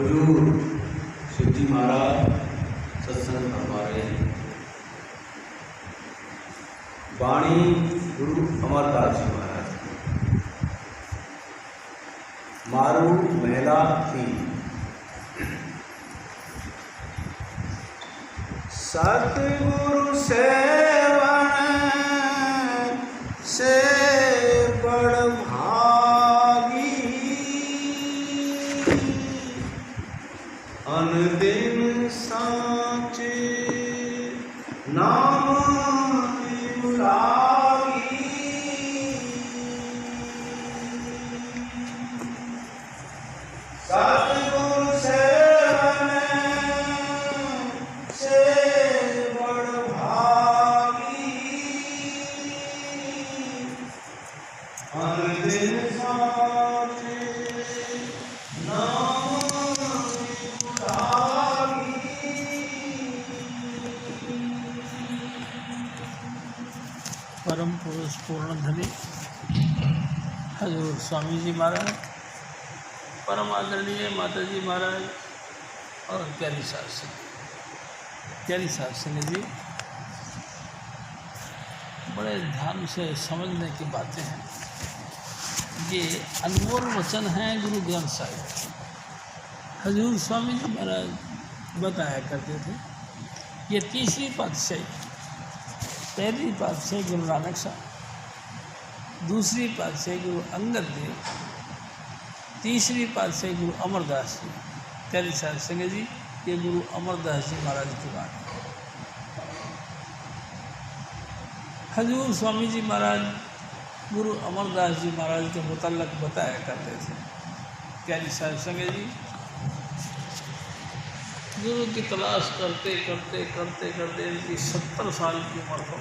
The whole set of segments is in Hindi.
हुजूर शिवजी महाराज सत्संग फरमा रहे हैं। वाणी गुरु अमरदास जी महाराज की। मारू महिला थी। सतगुरु सेवन से बड़ भागी, अनदिन साचे नाम लागी। सतगुरु सेवन से बड़ भागी, अनदिन साचे नाम परम पुरुष पूर्णधनी हजूर स्वामी जी महाराज, परम आदरणीय माता जी महाराज और प्यारी सास संग जी, बड़े ध्यान से समझने की बातें हैं। ये अनमोल वचन हैं गुरु ग्रंथ साहिब। हजूर स्वामी जी महाराज बताया करते थे, ये तीसरी पातशाही, पहली पातशाही गुरु नानक साहब, दूसरी पातशाही गुरु अंगद देव, तीसरी पातशाही गुरु अमरदास जी। प्यारी साध संगत जी, ये गुरु अमरदास जी महाराज की बात है। हजूर स्वामी जी महाराज गुरु अमरदास जी महाराज के मुतल्लक बताया करते थे। प्यारी साध संगत जी, गुरु की तलाश करते करते करते करते इनकी 70 साल की उम्र हो।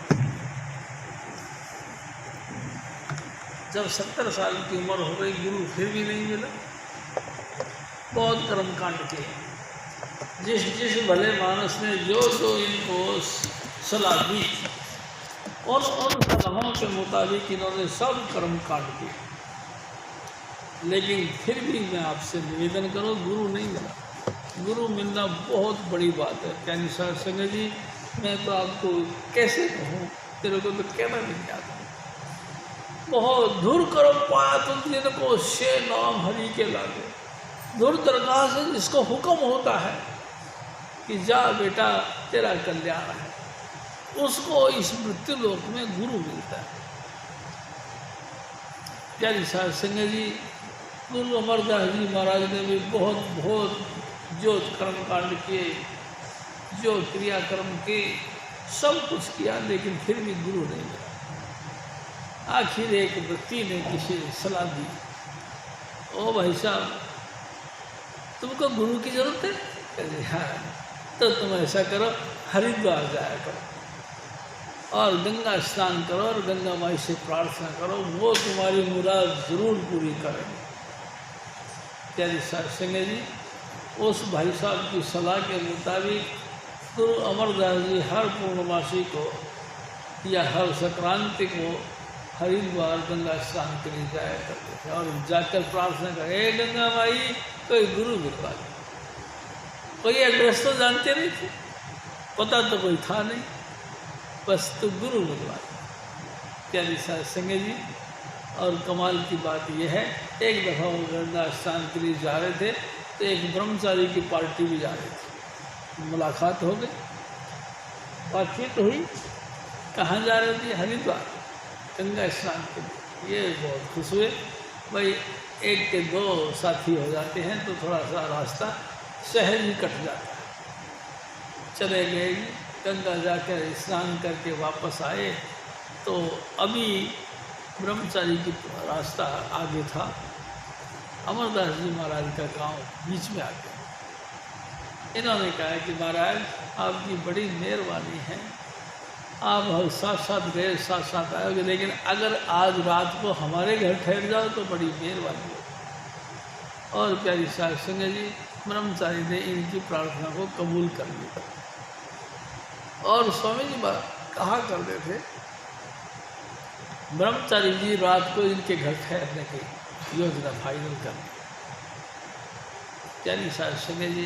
जब 70 साल की उम्र हो गई, गुरु फिर भी नहीं मिला। बहुत कर्मकांड किए। जिस भले मानस ने जो इनको सलाह दी और उन सलाहों के मुताबिक इन्होंने सब कर्मकांड किए, लेकिन फिर भी मैं आपसे निवेदन करूँ, गुरु नहीं मिला। गुरु मिलना बहुत बड़ी बात है। प्यारी साध संगत जी, मैं तो आपको कैसे कहूँ, तेरे को तो कहना नहीं आता। बहुत धुर करो पाया तुम जिनको से नाम हरि के लागे। धुर दरगाह से जिसको हुक्म होता है कि जा बेटा तेरा कल्याण है, उसको इस मृत्यु लोक में गुरु मिलता है। प्यारी साध संगत जी, गुरु अमरदास जी महाराज ने भी बहुत जो कर्मकांड किए, जो क्रियाक्रम के सब कुछ किया, लेकिन फिर भी गुरु नहीं मिला। आखिर एक व्यक्ति ने किसी सलाह दी, ओ भाई साहब, तुमको गुरु की जरूरत है? कहते हाँ, तो तुम ऐसा करो, हरिद्वार जाया करो और गंगा स्नान करो और गंगा माई से प्रार्थना करो, वो तुम्हारी मुराद जरूर पूरी करेंगे। प्यारी साध संगत जी, उस भाई साहब की सलाह के मुताबिक गुरु अमरदास जी हर पूर्णमासी को या हर संक्रांति को हरिद्वार गंगा स्नान के लिए जाया करते थे और जाकर प्रार्थना कर, हे गंगा माई, कोई गुरु मिलवा दे। कोई एड्रेस तो जानते नहीं थे, पता तो कोई था नहीं, बस तो गुरु मिलवा दे। प्यारी साध संगत जी, और कमाल की बात यह है, एक दफ़ा वो गंगा स्नान के लिए जा रहे थे तो एक ब्रह्मचारी की पार्टी भी जा रही थी। मुलाकात हो गई, बातचीत हुई, कहाँ जा रहे थे? हरिद्वार गंगा स्नान के लिए। ये बहुत खुश हुए, भाई एक के दो साथी हो जाते हैं तो थोड़ा सा रास्ता सहज ही कट जाता है। चले गए, गंगा जाकर स्नान करके वापस आए तो अभी ब्रह्मचारी की रास्ता आगे था, अमरदास जी महाराज का गांव बीच में आ गया। इन्होंने कहा कि महाराज, आपकी बड़ी मेहरबानी है, आप साथ साथ गए, साथ साथ आएंगे, लेकिन अगर आज रात को हमारे घर ठहर जाओ तो बड़ी मेहरबानी हो। और प्यारी साध संगत जी, ब्रह्मचारी ने इनकी प्रार्थना को कबूल कर लिया। और स्वामी जी कहा करते थे, ब्रह्मचारी जी रात को इनके घर ठहरने की योजना फाइनल कर। त्यागी साहब संगे जी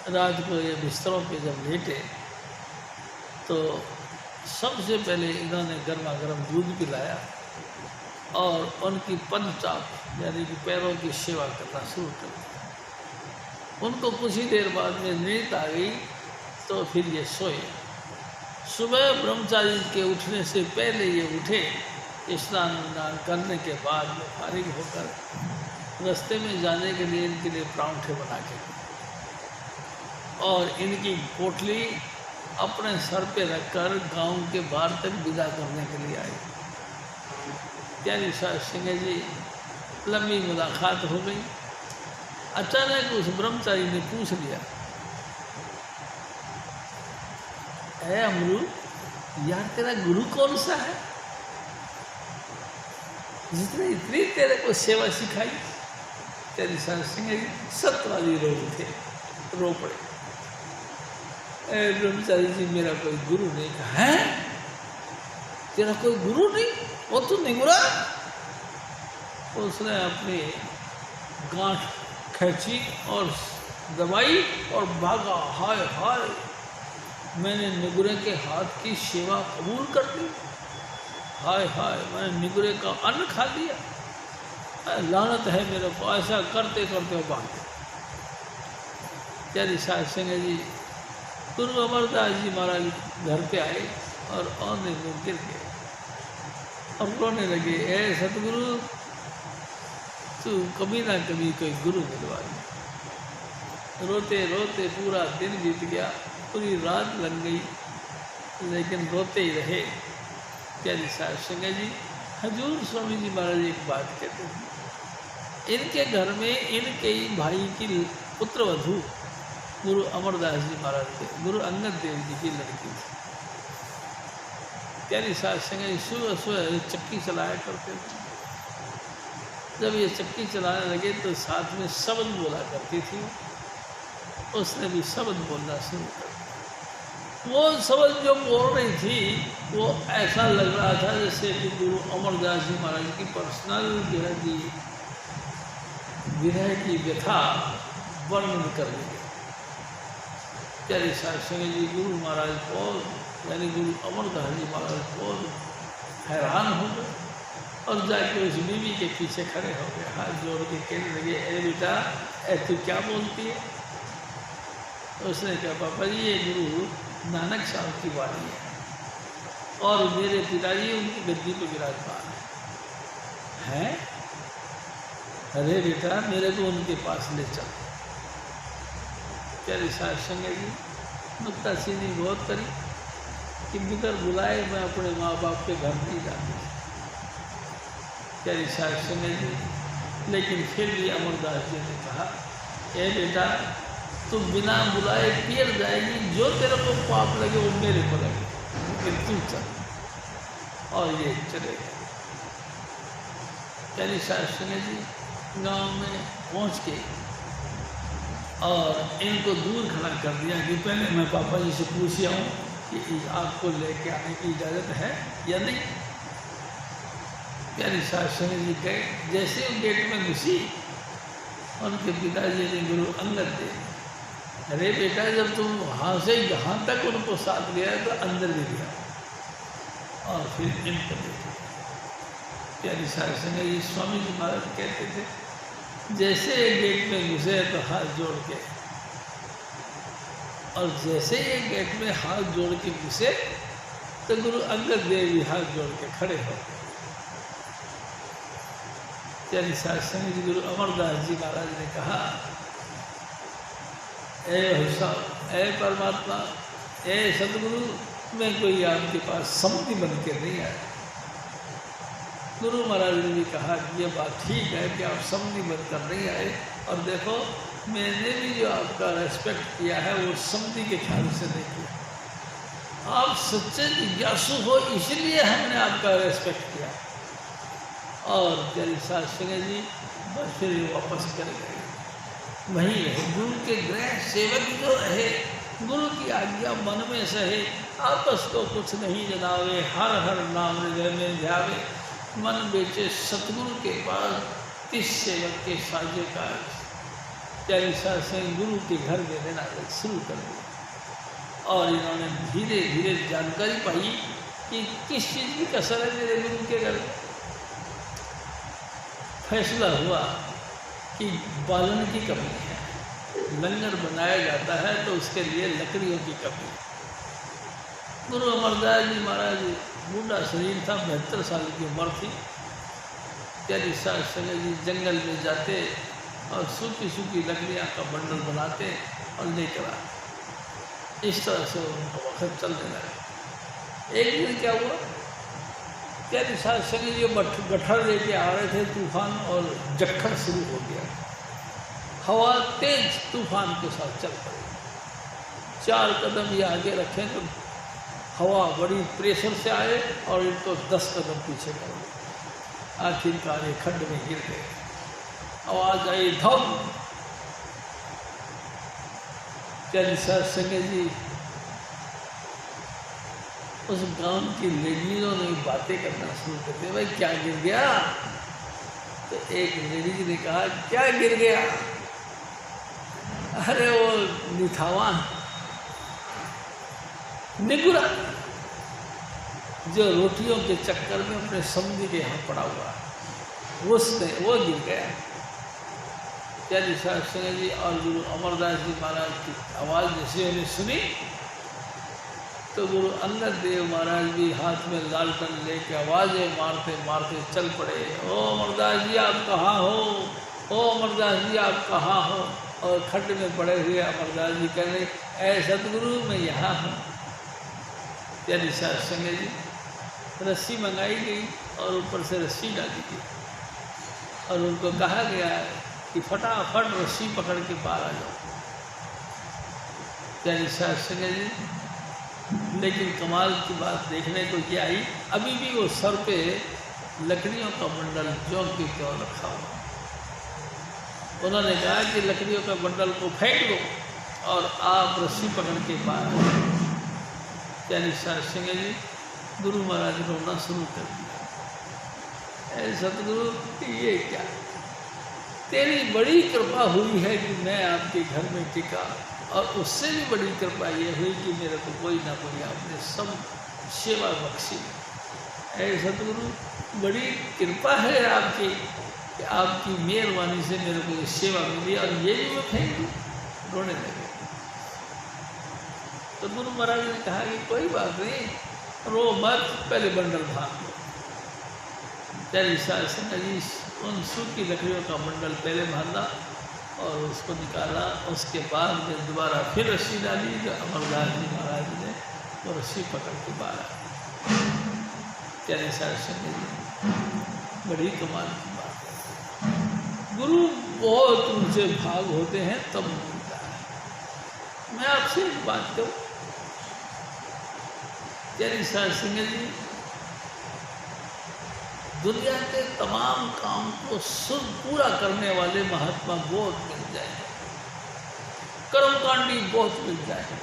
रात को ये बिस्तरों पे जब लेटे तो सबसे पहले इन्होंने गर्मा गर्म दूध पिलाया और उनकी पंचाप यानी कि पैरों की सेवा करना शुरू कर दिया। उनको कुछ ही देर बाद में नींद आ गई तो फिर ये सोए। सुबह ब्रह्मचारी के उठने से पहले ये उठे, स्नान उन्नान करने के बाद में फारिग होकर रास्ते में जाने के लिए इनके लिए परांठे बना के और इनकी पोटली अपने सर पे रखकर गांव के बाहर तक विदा करने के लिए आए। त्यागी साहब सिंह जी लंबी मुलाकात हो गई। अचानक उस ब्रह्मचारी ने पूछ लिया, ऐ अमरू, यार तेरा गुरु कौन सा है जिसने इतनी तेरे को सेवा सिखाई? त्यागी साहब सिंह जी सतवादी रो उठे, रो पड़े। ब्रह्मचारी जी मेरा कोई गुरु नहीं। कहा है तेरा कोई गुरु नहीं? वो तो निगुरा। उसने अपनी गांठ खींची और दबाई और भागा। हाय हाय, मैंने निगुरे के हाथ की सेवा कबूल कर ली। हाय हाय, मैंने निगुरे का अन्न खा लिया। लानत है मेरे को। ऐसा करते करते भाग। त्यागी साहब सिंह जी गुरु अमरदास जी महाराज घर पे आए और औंधे में गिर गए और रोने लगे, ऐ सतगुरु, तू कभी ना कभी कोई गुरु मिलवा दे। रोते रोते पूरा दिन बीत गया, पूरी रात लग गई, लेकिन रोते ही रहे। त्यागी साहब सिंह जी हजूर स्वामी जी महाराज एक बात कहते हैं, इनके घर में इनके ही भाई की पुत्रवधू गुरु अमरदास जी महाराज के गुरु अंगद देव जी की लड़की थी। त्यागी साहब सिंह जी सुबह सुबह चक्की चलाया करते थे। जब ये चक्की चलाने लगे तो साथ में शब्द बोला करती थी। उसने भी शब्द बोलना शुरू कर दिया। वो शब्द जो बोल रही थी वो ऐसा लग रहा था जैसे कि गुरु अमरदास जी महाराज की पर्सनल विरह की व्यथा वर्णन कर रही है। त्यागी साहब सिंह जी गुरु महाराज बहुत यानी गुरु अमरदास जी महाराज बहुत हैरान हो गए और जाके उस बीवी के पीछे खड़े हो गए, हाथ जोड़ के कहने लगे, ए बेटा, ए तू क्या बोलती है? उसने कहा, पापा जी ये गुरु नानक साहब की वाणी है और मेरे पिताजी उनकी गद्दी पर विराजमान है। अरे बेटा, मेरे को उनके पास ले चल। त्यागी साहब सिंह जी नुक्ताचीनी बहुत करी कि बिगर बुलाए मैं अपने माँ बाप के घर नहीं जाती। त्यागी साहब सिंह जी लेकिन फिर भी अमरदास जी ने कहा, ए बेटा, तू बिना बुलाए पियर जाएगी, जो तेरे को पाप लगे वो मेरे को लगे, लेकिन तू चल। और ये चले गए। त्यागी साहब सिंह जी गाँव में पहुँच के और इनको दूर खड़ा कर दिया कि पहले मैं पापा जी से पूछ आऊँ कि आपको लेके आने की इजाज़त है या नहीं। त्यागी साहब सिंह जी गए। जैसे वो गेट में घुसी, उनके पिताजी ने गुरु अंगद देव, अरे बेटा, जब तुम वहाँ से यहाँ तक उनको साथ लिया तो अंदर भी लिया और फिर इनको देखा। त्यागी साहब सिंह जी स्वामी जी महाराज कहते थे, जैसे गेट में घुसे तो हाथ जोड़ के, और जैसे ये गेट में हाथ जोड़ के घुसे तो गुरु अंगद देव भी हाथ जोड़ के खड़े हो गए। त्यागी साहब सिंह जी गुरु अमरदास जी महाराज ने कहा, ए हंसा, ए परमात्मा, ए सतगुरु, मैं कोई आपके पास समझी बन के नहीं आया। गुरु महाराज ने भी कहा कि ये बात ठीक है कि आप समझी बनकर नहीं आए, और देखो मैंने भी जो आपका रेस्पेक्ट किया है वो समझी के ख्याल से नहीं किया। आप सच्चे जिज्ञासु हो इसलिए हमने आपका रेस्पेक्ट किया। और त्यागी साहब सिंह जी बस फिर वापस कर गए। वहीं रहे गुरु के गृह सेवक जो रहे, गुरु की आज्ञा मन में सहे, आपस को कुछ नहीं जनावे, हर हर नाम हृदय में ध्यावे, मन बेचे सतगुरु के पास, इस सेवक के साजे का प्यारी साहब सिंह गुरु के घर में रहना शुरू कर दिया और इन्होंने धीरे धीरे जानकारी पाई कि किस चीज़ की कसर है मेरे गुरु के घर में। फैसला हुआ कि बालन की कमी है, लंगर बनाया जाता है तो उसके लिए लकड़ियों की कमी। गुरु अमरदास जी महाराज बूढ़ा शरीर था, 72 साल की उम्र थी। प्यारी साहब संग जी जंगल में जाते और सूखी सूखी लकड़ियाँ का बंडल बनाते और लेकर आते। इस तरह से उनका वक्त चलने लगा। एक दिन क्या हुआ, प्यारी साहब संग जी गट्ठर लेके आ रहे थे, तूफान और जक्खड़ शुरू हो गया। हवा तेज तूफान के साथ चल पड़ी। 4 कदम ये आगे रखें तो हवा बड़ी प्रेशर से आए और इनको 10 कदम पीछे कर दी। आखिरकार ये खड्ड में गिर गए। आवाज आई धम। प्यारी साहब संग जी उस गांव की लेडीजों ने बातें करना शुरू कर दिया, भाई क्या गिर गया? तो एक लेडीज ने कहा, क्या गिर गया? अरे वो निथावा निगुरा जो रोटियों के चक्कर में अपने समझी के यहाँ पड़ा हुआ, वो गिर गया। प्यारी साहब सिंह जी और गुरु अमरदास जी महाराज की आवाज़ जैसे उन्हें सुनी तो गुरु अंगद देव महाराज भी हाथ में लालटन लेके आवाज़ें मारते मारते चल पड़े। ओ अमरदास जी आप कहाँ हो? ओ अमरदास जी आप कहाँ हो? और खड्ड में पड़े हुए अमरदास जी कह रहे, ऐ सतगुरु मैं यहाँ हूँ। प्यारी साहब संग जी रस्सी मंगाई गई और ऊपर से रस्सी डाली गई और उनको कहा गया कि फटाफट रस्सी पकड़ के पार आ जाओ। प्यारी साहब संग जी, लेकिन कमाल की बात देखने को क्या आई, अभी भी वो सर पे लकड़ियों का बंडल ज्यों की त्यों रखा हुआ। उन्होंने कहा कि लकड़ियों का बंडल को फेंक दो और आप रस्सी पकड़ के पार आ जाओ। प्यारी साहब सिंह जी गुरु महाराज ने रोना शुरू कर दिया। ऐ सतगुरु ये क्या, तेरी बड़ी कृपा हुई है कि मैं आपके घर में टिका, और उससे भी बड़ी कृपा ये हुई कि मेरे को कोई ना कोई आपने सब सेवा बख्शी। ऐ सतगुरु बड़ी कृपा है आपकी कि आपकी मेहरबानी से मेरे को ये सेवा मिली और ये भी मैं फेंक दूँ। रोने लगे। तो गुरु महाराज ने कहा कि कोई बात नहीं, रो मत, पहले बंडल भाग लो। प्यारी साहब सिंह जी उन सूखी लकड़ियों का बंडल पहले बांधा और उसको निकाला। उसके बाद में दोबारा फिर रस्सी डाली जो अमरदास जी महाराज ने वो रस्सी पकड़ के बाहर आ। प्यारे साहब सिंह जी बड़ी कमाल की बात है। गुरु बहुत ऊंचे भाग होते हैं तब मिलता है। मैं आपसे एक बात कहूँ, प्यारे साहब सिंह जी दुनिया के तमाम काम को पूरा करने वाले महात्मा बहुत मिल जाए, कर्मकांडी बहुत मिल जाए,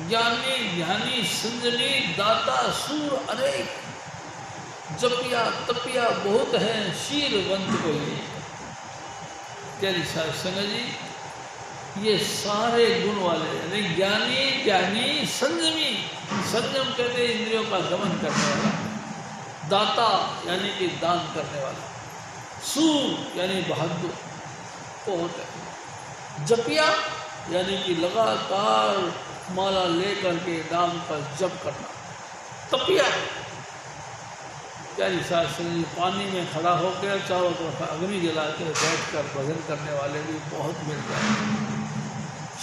ज्ञानी ज्ञानी संजनी दाता सूर अनेक, जपिया तपिया बहुत है, शीलवंत कोई। प्यारी साहब संग जी ये सारे गुण वाले यानी ज्ञानी ज्ञानी संयमी, संयम कहते इंद्रियों का दमन करने वाला, दाता यानी कि दान करने वाला, सूर यानी बहादुर को होता है, जपिया यानी कि लगातार माला लेकर के नाम का जप करना, तपिया प्यारी साहब सिंह पानी में खड़ा होकर चारों तरफ अग्नि जला के बैठ कर भजन करने वाले भी बहुत मिल जाए।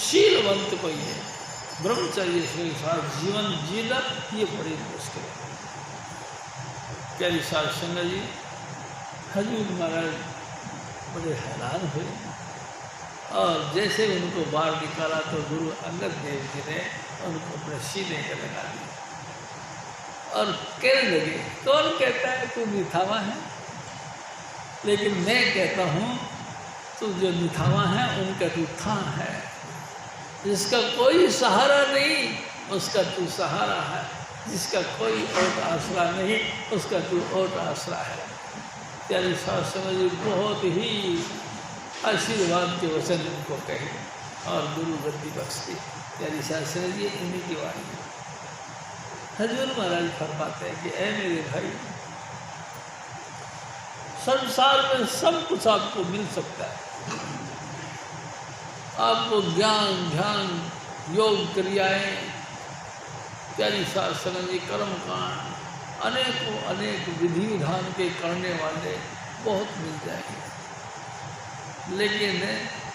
शीलवंत कोई है, ब्रह्मचर्य के साथ जीवन जीना ये बड़ी मुश्किल है। प्यारी साहब सिंह जी हजूर महाराज बड़े हैरान हुए और जैसे उनको बाहर निकाला तो गुरु अंगद देव जी ने उनको अपने सीने के लगा दिया और कहने लगे, कौन कहता है तू निथावा है, लेकिन मैं कहता हूँ तू जो निथावा है उनका तू था है, जिसका कोई सहारा नहीं उसका तू सहारा है, जिसका कोई और आसरा नहीं उसका तू और आसरा है। प्यारी साहब समझ बहुत ही आशीर्वाद के वचन उनको कहे और गुरु गद्दी बख्शती। प्यारी शास्त्री जी इन्हीं की वाणी है। हजूर महाराज फरमाते हैं कि ऐ मेरे भाई, संसार में सब कुछ आपको मिल सकता है। आपको ज्ञान, ध्यान, योग, क्रियाएं, प्यारी शास्त्र जी कर्म कांड, अनेकों अनेक विधि विधान के करने वाले बहुत मिल जाएंगे, लेकिन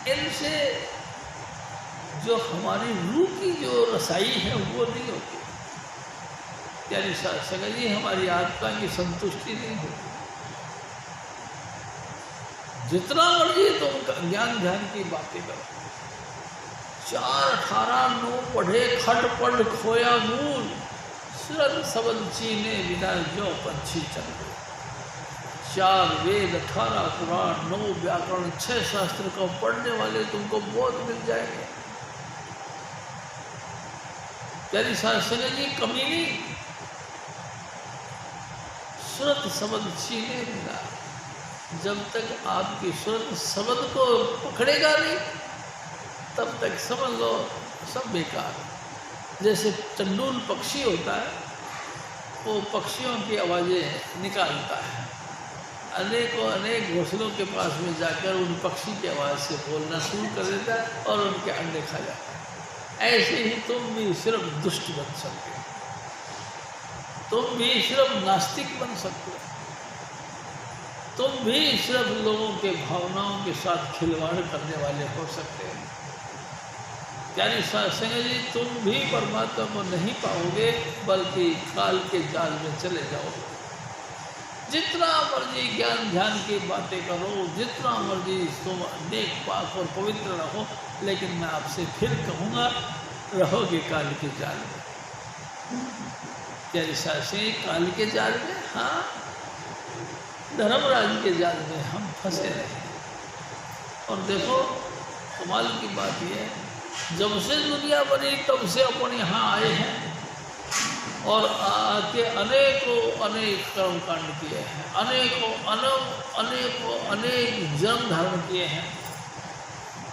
इनसे जो हमारी रूह की जो रसाई है वो नहीं होती। प्यारी शास्त्र जी हमारी आत्मा की संतुष्टि नहीं होती। जितना मर्जी तुम ज्ञान ध्यान की बातें करो, 4 18 9 पढ़े खट पढ़ खोया मूल, सुरत सबद चीने बिना जो पंछी चल गए। 4 वेद 18 पुराण 9 व्याकरण 6 शास्त्र को पढ़ने वाले तुमको बहुत मिल जाएंगे। प्यारी शास्त्र जी कमी नहीं, सुरत सबद चीने बिना, जब तक आपकी सुरत शब्द को पकड़ेगा नहीं तब तक समझ लो सब बेकार। जैसे चंडूल पक्षी होता है, वो पक्षियों की आवाज़ें निकालता है, अनेकों अनेक घोंसलों के पास में जाकर उन पक्षी की आवाज़ से बोलना शुरू कर देता है और उनके अंडे खा जाता है। ऐसे ही तुम भी सिर्फ दुष्ट बन सकते हो, तुम भी सिर्फ नास्तिक बन सकते हो, तुम भी सिर्फ लोगों के भावनाओं के साथ खिलवाड़ करने वाले हो सकते हैं। यानी साधु जी तुम भी परमात्मा को नहीं पाओगे, बल्कि काल के जाल में चले जाओगे। जितना मर्जी ज्ञान ध्यान की बातें करो, जितना मर्जी तुम नेक पाक और पवित्र रहो, लेकिन मैं आपसे फिर कहूँगा रहोगे काल के जाल में। प्यारी साधु काल के जाल में, हाँ, धर्मराज के जाल में हम फंसे रहे। और देखो कमाल की बात यह है, जब से दुनिया बनी तब से अपन यहाँ आए हैं और आके अनेकों अनेक कर्म कांड किए हैं, अनेकों अनेक जन्म धारण किए हैं।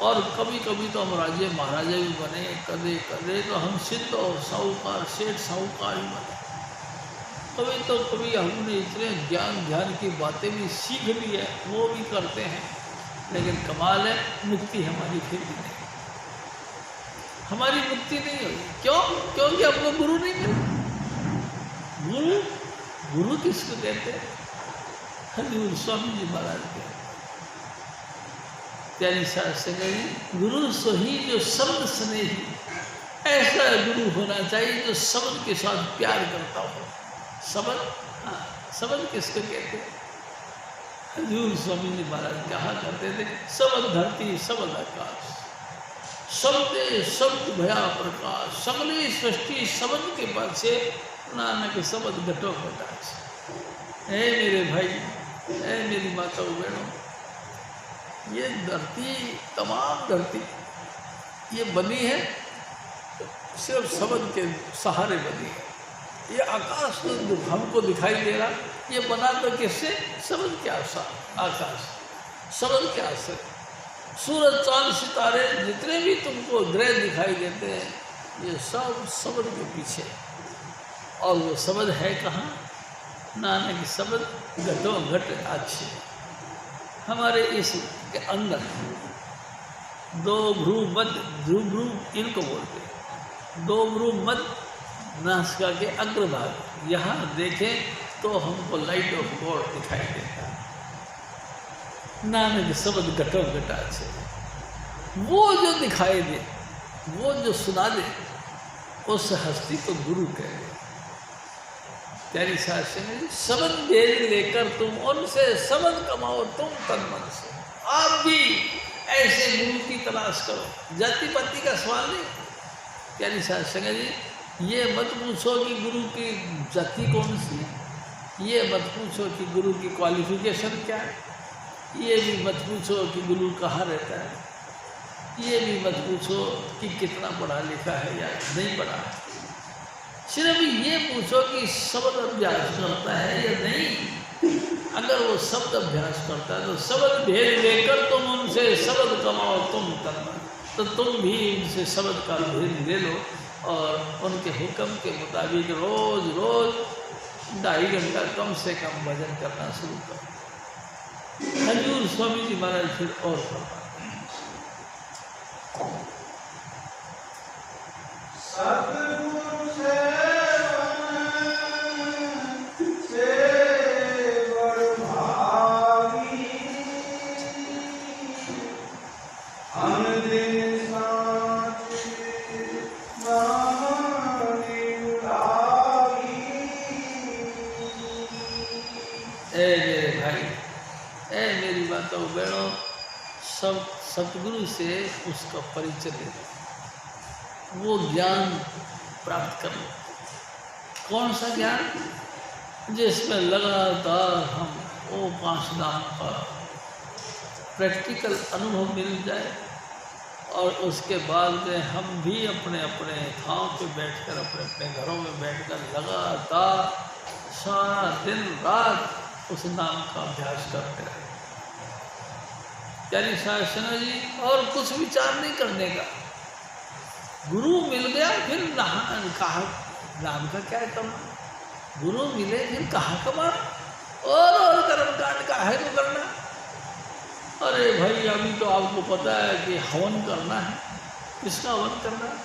और कभी कभी तो हम राजे महाराजे भी बने, कदे कदे तो हम सिद्ध और साहूकार सेठ साहूकार भी बने। कभी हमने इतने ज्ञान ध्यान की बातें भी सीख ली है, वो भी करते हैं, लेकिन कमाल है मुक्ति हमारी फिर भी नहीं, हमारी मुक्ति नहीं हुई। क्यों? क्योंकि हमको गुरु नहीं मिला। गुरु किसको कहते हैं? हजूर स्वामी जी महाराज के। प्यारी शास्त्र जी, गुरु सोही जो शब्द स्नेही, ऐसा गुरु होना चाहिए जो शब्द के साथ प्यार करता हो। शब्द, हाँ, शब्द किसको कहते हैं? हजूर स्वामी जी महाराज कहा करते थे, शब्द धरती शब्द आकाश, शब्द शब्द भया प्रकाश, सगली सृष्टि शब्द के पद से, नानक शब्द घटो प्रकाश। ऐ मेरे भाई, ऐ मेरी माताओं बहनों, ये धरती, तमाम धरती ये बनी है सिर्फ शब्द के सहारे बनी है। ये आकाश जो हमको दिखाई दे रहा, ये बना तो किससे? शब्द के आकाश, शब्द के आश्रय। सूरज चांद सितारे जितने भी तुमको ग्रह दिखाई देते हैं, ये सब शब्द के पीछे। और वो शब्द है कहाँ? नानक शब्द घटो घट अच्छे हमारे इस के अंदर। दो भ्रू मध्य, ध्रुव भ्रू इनको बोलते हैं, दो भ्रू मध्य नासिका के अग्रभाग, यहाँ देखें तो हमको लाइट ऑफ गॉड दिखाई देता है। नानक शब्द घटो घटा से, वो जो दिखाई दे, वो जो सुना दे, उस हस्ती को गुरु कहे। प्यारी शास्त्री ने शब्द भेद लेकर तुम उनसे शब्द कमाओ तुम तन मन से। आप भी ऐसे गुरु की तलाश करो, जाति पाति का सवाल नहीं। प्यारी शास्त्री जी, ये मत पूछो कि गुरु की जाति कौन सी है, ये मत पूछो कि गुरु की क्वालिफिकेशन क्या है, ये भी मत पूछो कि गुरु कहाँ रहता है, ये भी मत पूछो कि कितना पढ़ा लिखा है या नहीं पढ़ा है। सिर्फ ये पूछो कि शब्द अभ्यास करता है या नहीं, अगर वो शब्द अभ्यास करता है तो शब्द भेद लेकर तुम उनसे शब्द कमाओ तुम करना, तो तुम भी उनसे शब्द का भेद ले लो और उनके हुक्म के मुताबिक रोज रोज 2.5 घंटा कम से कम भजन करना शुरू करो। हजूर स्वामी जी महाराज फिर और फरमाते सतगुरु से तो बहनों सब सतगुरु से उसका परिचय ले लो, वो ज्ञान प्राप्त कर लो। कौन सा ज्ञान? जिसमें लगातार हम वो 5 नाम का प्रैक्टिकल अनुभव मिल जाए और उसके बाद में हम भी अपने अपने ठाव पे बैठकर अपने अपने घरों में बैठकर लगातार सारा दिन रात उस नाम का अभ्यास करते रहे। यानी शास्त्र जी और कुछ विचार नहीं करने का। गुरु मिल गया फिर कहा नाम का क्या करना, गुरु मिले फिर कहाँ कमाना और कर्मकांड का है तो करना। अरे भाई अभी तो आपको पता है कि हवन करना है, किसका हवन करना है?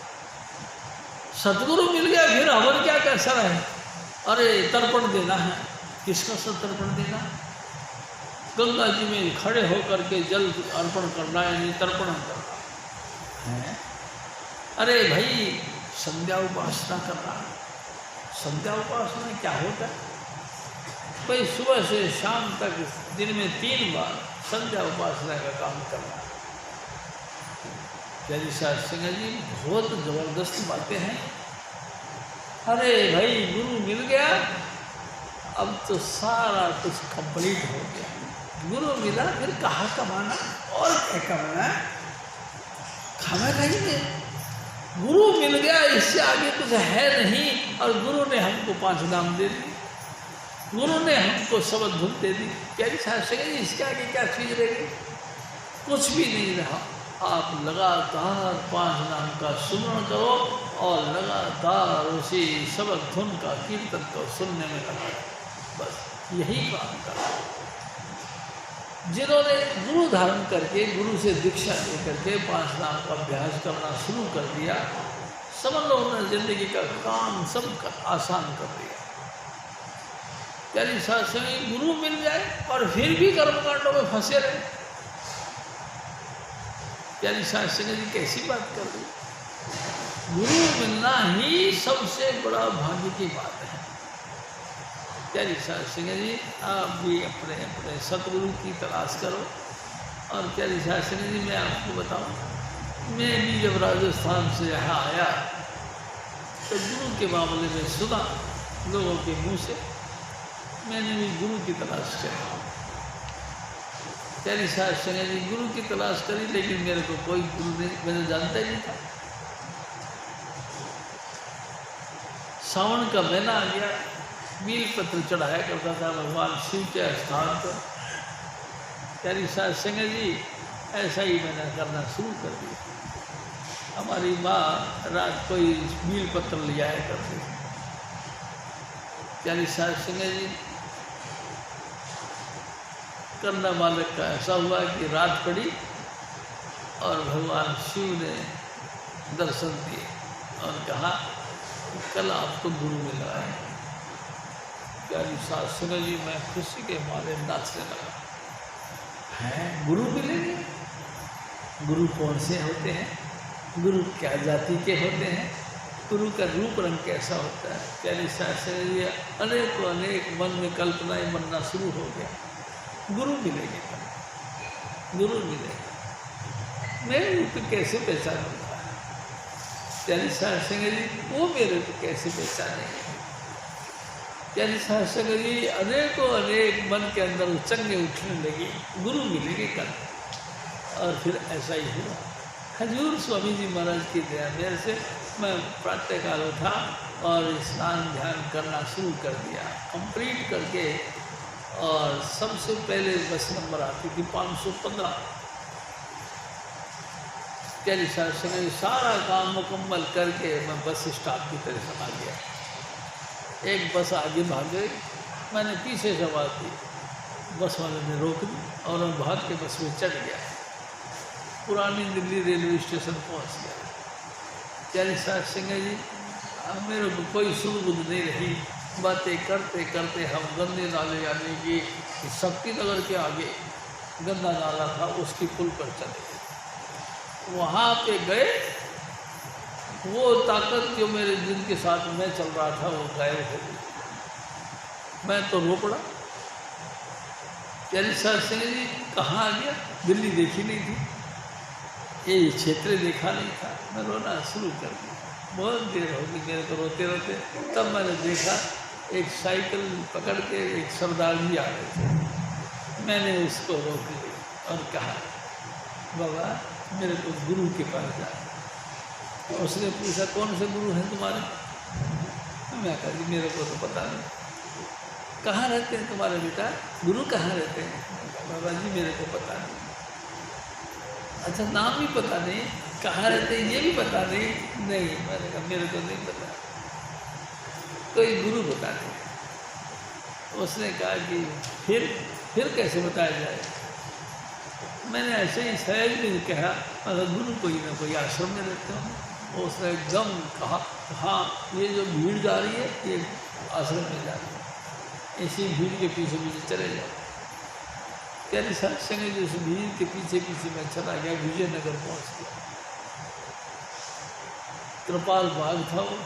सतगुरु मिल गया फिर हवन क्या कैसा है? अरे तर्पण देना है, किसका सब तर्पण देना? गंगा जी में खड़े होकर के जल अर्पण करना है, नहीं तर्पण करना है। अरे भाई संध्या उपासना करना, संध्या उपासना क्या होता है? भाई सुबह से शाम तक दिन में 3 बार संध्या उपासना का काम करना। प्यारी साध सिंह जी बहुत जबरदस्त बातें हैं। अरे भाई गुरु मिल गया, अब तो सारा कुछ कंप्लीट हो गया। गुरु मिला फिर कहाँ कमाना और क्या कमाना, खाना खाएंगे। गुरु मिल गया, इससे आगे कुछ है नहीं। और गुरु ने हमको 5 नाम दे दी, गुरु ने हमको शब्द धुन दे दी। प्यारी शास्त्री जी इसके आगे क्या चीज़ रहेगी? कुछ भी नहीं रहा। आप लगातार 5 नाम का सुमरण करो और लगातार उसी शब्द धुन का कीर्तन को सुनने में लगा, बस यही काम करो। जिन्होंने गुरु धारण करके गुरु से दीक्षा लेकर के 5 नाम का अभ्यास करना शुरू कर दिया, समझ लो उन्होंने जिंदगी का काम सब आसान कर दिया। यानी शास्त्र में गुरु मिल जाए और फिर भी कर्मकांडों में फंसे रहे। यानी शास्त्र जी कैसी बात कर दी? गुरु मिलना ही सबसे बड़ा भाग्य की बात है। प्यारी साध सिंह जी आप भी अपने अपने सतगुरु की तलाश करो। और प्यारी साध सिंह जी मैं आपको बताऊं, मैं भी जब राजस्थान से यहाँ आया तो गुरु के मामले में सुना लोगों के मुंह से, मैंने भी गुरु की तलाश करी। प्यारी साध सिंह जी गुरु की तलाश करी, लेकिन मेरे को कोई गुरु नहीं, मैंने जानता ही नहीं था। सावन का महीना आ गया, बील पत्र चढ़ाया करता था भगवान शिव के स्थान पर। प्यारी साध सिंह जी ऐसा ही मैंने करना शुरू कर दिया। हमारी माँ रात को ही बील पत्र ले आया करती थी। प्यारी साध सिंह जी करना मालिक का ऐसा हुआ कि रात पड़ी और भगवान शिव ने दर्शन दिए और कहा कल आपको गुरु मिला है। प्यारी साध सिंह जी मैं खुशी के मारे नाचने लगा। हैं गुरु मिलेंगे? गुरु कौन से होते हैं? गुरु क्या जाति के होते हैं? गुरु का रूप रंग कैसा होता है? प्यारी साध सिंह जी अनेक मन में कल्पनाएं बनना शुरू हो गया। गुरु मिलेंगे, गुरु मिलेंगे, मैं उनको कैसे पहचानूंगा? प्यारी साध सिंह जी वो मेरे को कैसे पहचानेंगे? प्यारी साध सिंह जी अनेक मन के अंदर उचंगे उठने लगी, गुरु मिलेंगे कल। और फिर ऐसा ही हुआ। हजूर स्वामी जी महाराज की दया मेरे से मैं प्रातःकाल उठा और स्नान ध्यान करना शुरू कर दिया, कंप्लीट करके और सबसे पहले बस नंबर आती थी 515। प्यारी साहब संगत सारा काम मुकम्मल करके मैं बस स्टॉप की तरफ आ गया। एक बस आगे भाग गई, मैंने पीछे सवार थी, बस वाले ने रोक दी और मैं भाग के बस में चढ़ गया। पुरानी दिल्ली रेलवे स्टेशन पहुंच गया। प्यारी साहब संगत जी मेरे को कोई सुध-बुध नहीं रही। बातें करते करते हम गंदे नाले यानी कि शक्ति नगर के आगे गंदा नाला था, उसकी पुल पर चले गए। वहाँ पे गए, वो ताकत जो मेरे जिनके साथ मैं चल रहा था वो गायब हो गई। मैं तो रो पड़ा। प्यारी साहब संगत जी कहाँ आ गया? दिल्ली देखी नहीं थी, ये क्षेत्र देखा नहीं था। मैं रोना शुरू कर दिया। बहुत देर हो गई मेरे को रोते रोते। तब मैंने देखा एक साइकिल पकड़ के एक सरदार जी आ रहे थे। मैंने उसको रोक लिया और कहा, बाबा मेरे को गुरु के पास जा। उसने पूछा, कौन से गुरु हैं तुम्हारे? मैं कहा जी मेरे को तो पता नहीं। कहाँ रहते हैं तुम्हारे बेटा? गुरु कहाँ रहते हैं? बाबा जी मेरे को पता नहीं। अच्छा नाम भी पता नहीं, कहाँ रहते हैं ये भी पता नहीं? नहीं। मैंने कहा मेरे को नहीं पता, कोई गुरु बता दें। उसने कहा कि फिर कैसे बताया जाए? मैंने ऐसे ही सहज में कहा, मतलब गुरु कोई ना कोई आश्रम में रहते हो। उसने एकदम कहा, हाँ ये जो भीड़ जा रही है ये आश्रम में जा रही है, इसी भीड़ के पीछे पीछे चले जाओ। प्यारी साहब संगत जी उस भीड़ के पीछे पीछे मैं चला गया, विजयनगर पहुँच गया। कृपाल बाग था वो,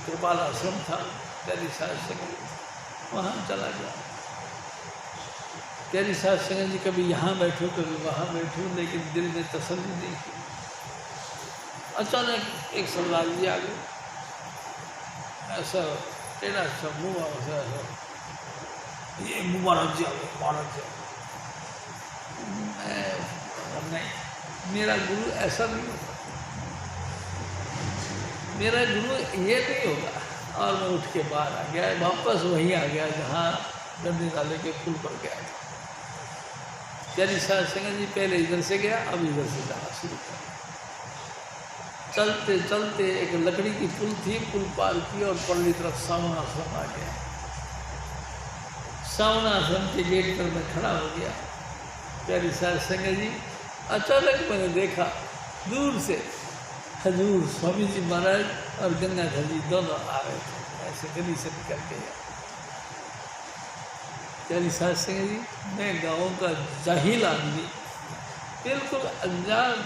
कृपाल आश्रम था। प्यारी साहब संगत वहाँ चला गया। प्यारी साहब संगत जी कभी यहाँ बैठो कभी वहाँ बैठो, लेकिन दिल में तसल्ली नहीं की। अचानक एक सरदार जी आ गए, ऐसा टेढ़ा सा मुँह ऐसा ये मुबारक जी आ गए, मुबारक जी। मैं नहीं, मेरा गुरु ऐसा नहीं होगा, मेरा गुरु ये नहीं होगा। और मैं उठ के बाहर आ गया, वापस वहीं आ गया जहाँ गंदे नाले के पुल पर गया था। प्यारी साहब संगत जी पहले इधर से गया, अब इधर से जाना शुरू कर। चलते चलते एक लकड़ी की पुल थी, पुल पार की और परली तरफ सावन आश्रम आ गया। सावन आश्रम के गेट पर मैं खड़ा हो गया। प्यारी साहब संगत जी अचानक मैंने देखा दूर से हजूर स्वामी जी महाराज और गंगाधर जी दोनों आ रहे थे, ऐसे गली से निकल के। प्यारी साहब संगत जी मैं गाँव का जाहिल आदमी, बिल्कुल अनजान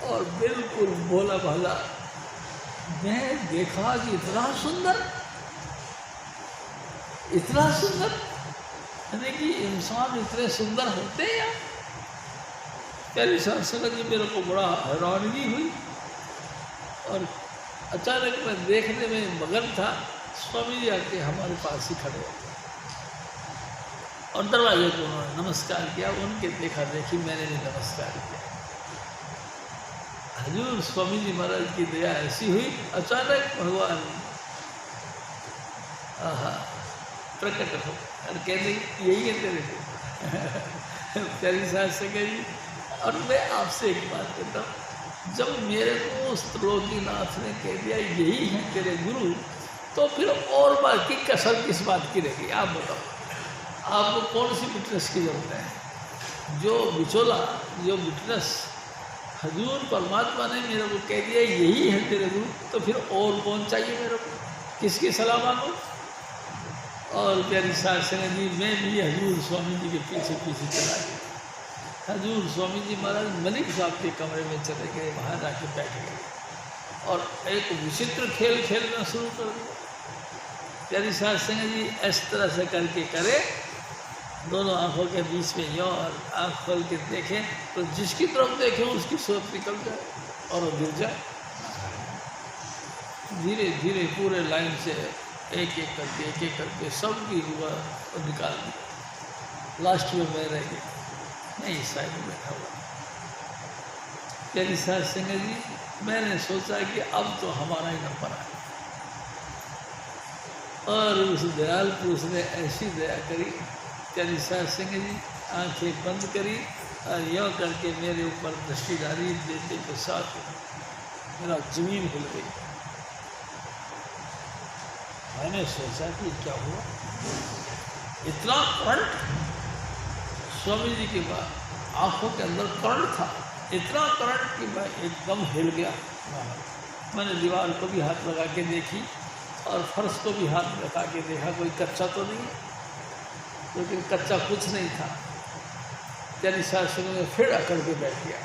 और बिल्कुल भोला भाला, मैं देखा कि इतना सुंदर यानी कि इंसान इतने सुंदर होते हैं यार। प्यारी साहब संगत जी मेरे को बड़ा हैरानगी हुई और अचानक मैं देखने में मगन था। स्वामी जी आके हमारे पास ही खड़े हो और दरवाजे को उन्होंने नमस्कार किया। उनके देखा देखी मैंने भी नमस्कार किया। हजूर स्वामी जी महाराज की दया ऐसी हुई, अचानक भगवान प्रकट हो और कहते यही है तेरे को। प्यारी साहब संगत जी और मैं आपसे एक बात कहता हूँ, जब मेरे को उस त्रिलोकीनाथ ने कह दिया यही है तेरे गुरु, तो फिर और बात की कसर किस बात की रहेगी? आप बताओ, आपको कौन सी विटनेस की जरूरत है? जो बिचौला, जो विटनेस हजूर परमात्मा ने मेरे को कह दिया यही है तेरे गुरु, तो फिर और कौन चाहिए मेरे को? किसकी सलाह मांगो? और प्यारी साहब संगत जी मैं भी हजूर स्वामी जी के पीछे पीछे चला गया। हजूर स्वामी जी महाराज मलिक साहब के कमरे में चले गए, वहाँ जाके बैठ गए और एक विचित्र खेल खेलना शुरू कर दिया। प्यारी साहब संगत जी इस तरह से करके करे, दोनों आंखों के बीच में यों और आँख खोल के देखें तो जिसकी तरफ देखें उसकी सोच निकल जाए और वो गिर जाए। धीरे धीरे पूरे लाइन से एक एक करके सबकी हुआ और निकाल दिया। लास्ट में मैं रह गया, मैं इस साइड में बैठा हुआ। प्यारी साहब संगत जी मैंने सोचा कि अब तो हमारा ही नंबर आया। और उस दयाल पुरुष ने ऐसी दया करी, प्यारी साध संगत जी आंखें बंद करी और यों करके मेरे ऊपर दृष्टि डाली देने के साथ मेरा जमीन हिल गई। मैंने सोचा कि क्या हुआ, इतना करंट स्वामी जी के बाद आंखों के अंदर करंट था, इतना करंट कि मैं एकदम हिल गया। मैंने दीवार को भी हाथ लगा के देखी और फर्श को भी हाथ लगा के देखा, कोई कच्चा तो नहीं, लेकिन कच्चा कुछ नहीं था। प्यारी साध संगत में फिर अकड़ के बैठ गया।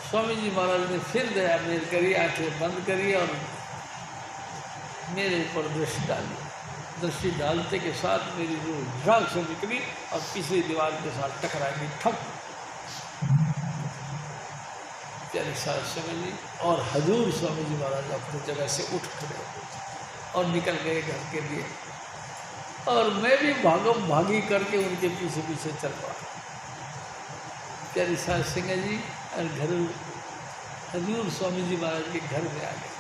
स्वामी जी महाराज ने फिर दया मेल करी, आंखें बंद करी और मेरे ऊपर दृष्टि डाली। दृष्टि डालते के साथ मेरी रूह झड़क से निकली और पिछली दीवार के साथ टकराएगी, ठप। प्यारे साध संगत जी और हजूर स्वामी जी महाराज अपनी जगह से उठ खड़े और निकल गए घर के लिए, और मैं भी भागम भागी करके उनके पीछे पीछे चल पड़ा। प्यारे साध संगत जी और घर हजूर स्वामी जी महाराज के घर में आ गए।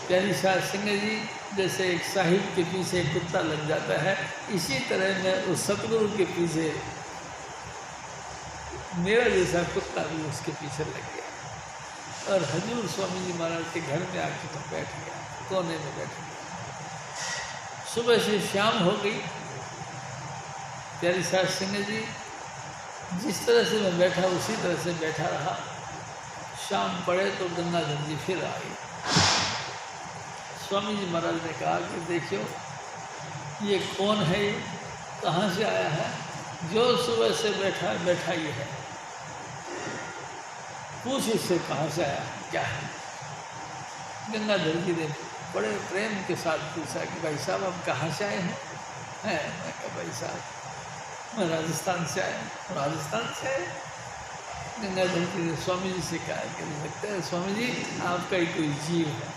प्यारी साध संगत जी जैसे एक साहिब के पीछे कुत्ता लग जाता है, इसी तरह मैं उस सतगुरु के पीछे, मेरा जैसा कुत्ता भी उसके पीछे लग गया और हजूर स्वामी जी महाराज के घर में आके तो बैठ गया, कोने में बैठ गया। सुबह से शाम हो गई। प्यारी साध संगत जी जिस तरह से मैं बैठा उसी तरह से बैठा रहा। शाम पड़े तो गंगाधर जी फिर आई। स्वामी जी महाराज ने कहा कि देखियो ये कौन है, ये कहाँ से आया है, जो सुबह से बैठा ये है, पूछ इससे कहाँ से आया, क्या है। गंगाधर जी ने बड़े प्रेम के साथ पूछा कि भाई साहब आप कहाँ से आए हैं? मैं कहा भाई साहब मैं राजस्थान से आया हूँ। राजस्थान से आए? गंगाधर जी ने स्वामी जी से कहा कि लगता है स्वामी जी आपका ही कोई जीव है।